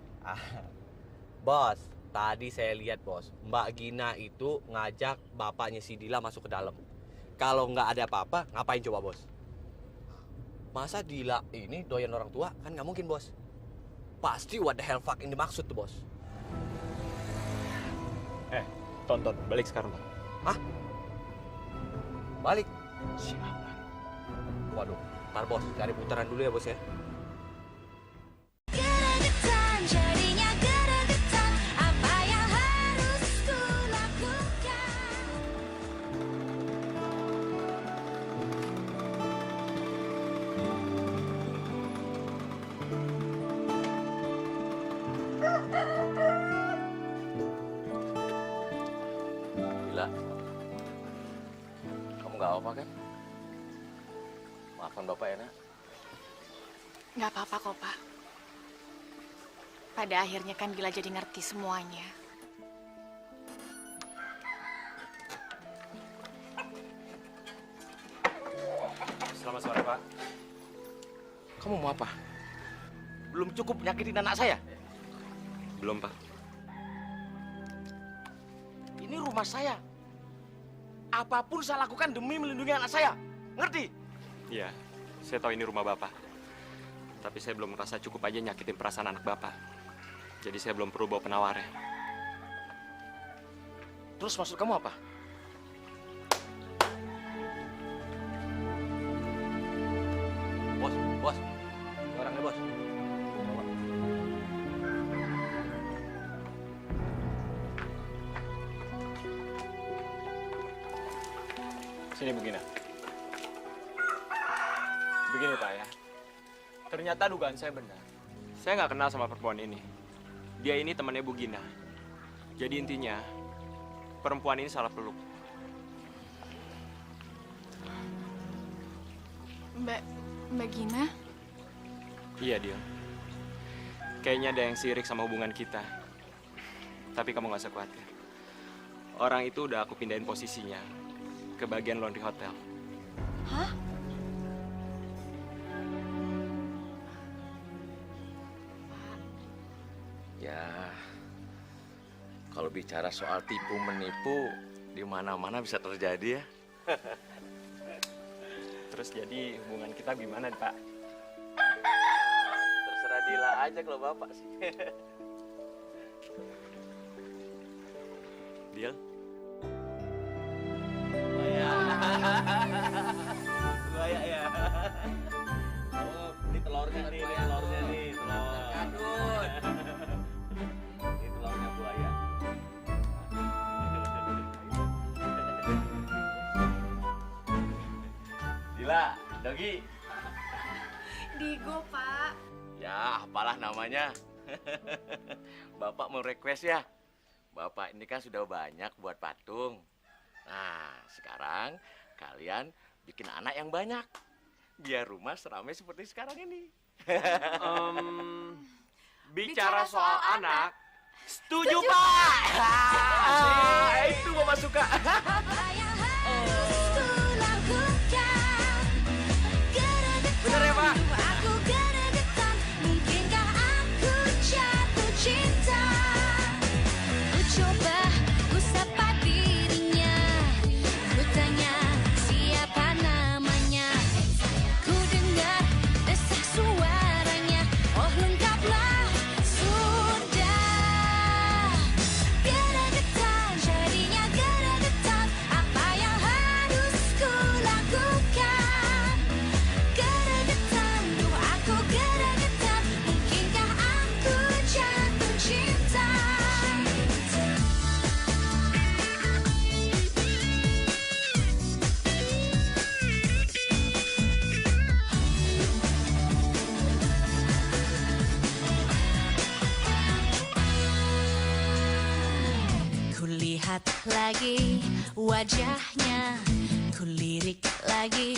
Bos, tadi saya lihat bos, Mbak Gina itu ngajak bapaknya si Dila masuk ke dalam. Kalau nggak ada apa-apa, ngapain coba bos? Masa Dila ini doyan orang tua? Kan nggak mungkin bos. Pasti what the hell fuck ini maksud tuh bos. Tonton, balik sekarang, Ton. Hah? Balik? Sialan. Waduh, ntar bos, cari putaran dulu ya bos ya. Geregetan, jadinya geregetan. Apa yang harus ku lakukan? Gila. Kamu nggak apa-apa kan? Maafkan Bapak ya, Nak. Nggak apa-apa kok, Pak. Pada akhirnya kan Gila jadi ngerti semuanya. Selamat sore, Pak. Kamu mau apa? Belum cukup nyakitin anak saya? Belum, Pak. Ini rumah saya. Apapun saya lakukan demi melindungi anak saya. Ngerti? Iya, saya tahu ini rumah Bapak. Tapi saya belum merasa cukup aja nyakitin perasaan anak Bapak. Jadi saya belum perlu bawa penawarnya. Terus maksud kamu apa? Bos. Ini orangnya bos. Sini begini. Begini Pak ya. Ternyata dugaan saya benar. Saya nggak kenal sama perempuan ini. Dia ini temannya Bu Gina. Jadi intinya, perempuan ini salah peluk. Mbak Gina? Iya, Dil. Kayaknya ada yang sirik sama hubungan kita. Tapi kamu nggak usah khawatir. Orang itu udah aku pindahin posisinya ke bagian laundry hotel. Hah? Ya, kalau bicara soal tipu menipu, di mana-mana bisa terjadi ya. Terus jadi hubungan kita gimana, Pak? Terserah Dila aja kalau Bapak sih. Dil? Buaya ya. Oh, ini telurnya nih, telur. Kadut. Ini telurnya buaya. Dila, Dogi. Digo, Pak. Ya, apalah namanya. Bapak mau request ya. Bapak ini kan sudah banyak buat patung. Nah, sekarang kalian bikin anak yang banyak. Biar rumah seramai seperti sekarang ini. Bicara soal anak, Setuju, Pak. Itu Bapak suka. Bener ya, Pak? Aku geregetan, mungkinkah aku jatuh cinta? Ku coba, ku sapa dirinya, ku tanya siapa namanya. Ku dengar desah suaranya, oh lengkaplah sudah. Geregetan, jadinya geregetan, apa yang harus ku lakukan? Geregetan, duh aku geregetan, mungkinkah aku jatuh cinta? Kulihat lagi wajahnya, kulirik lagi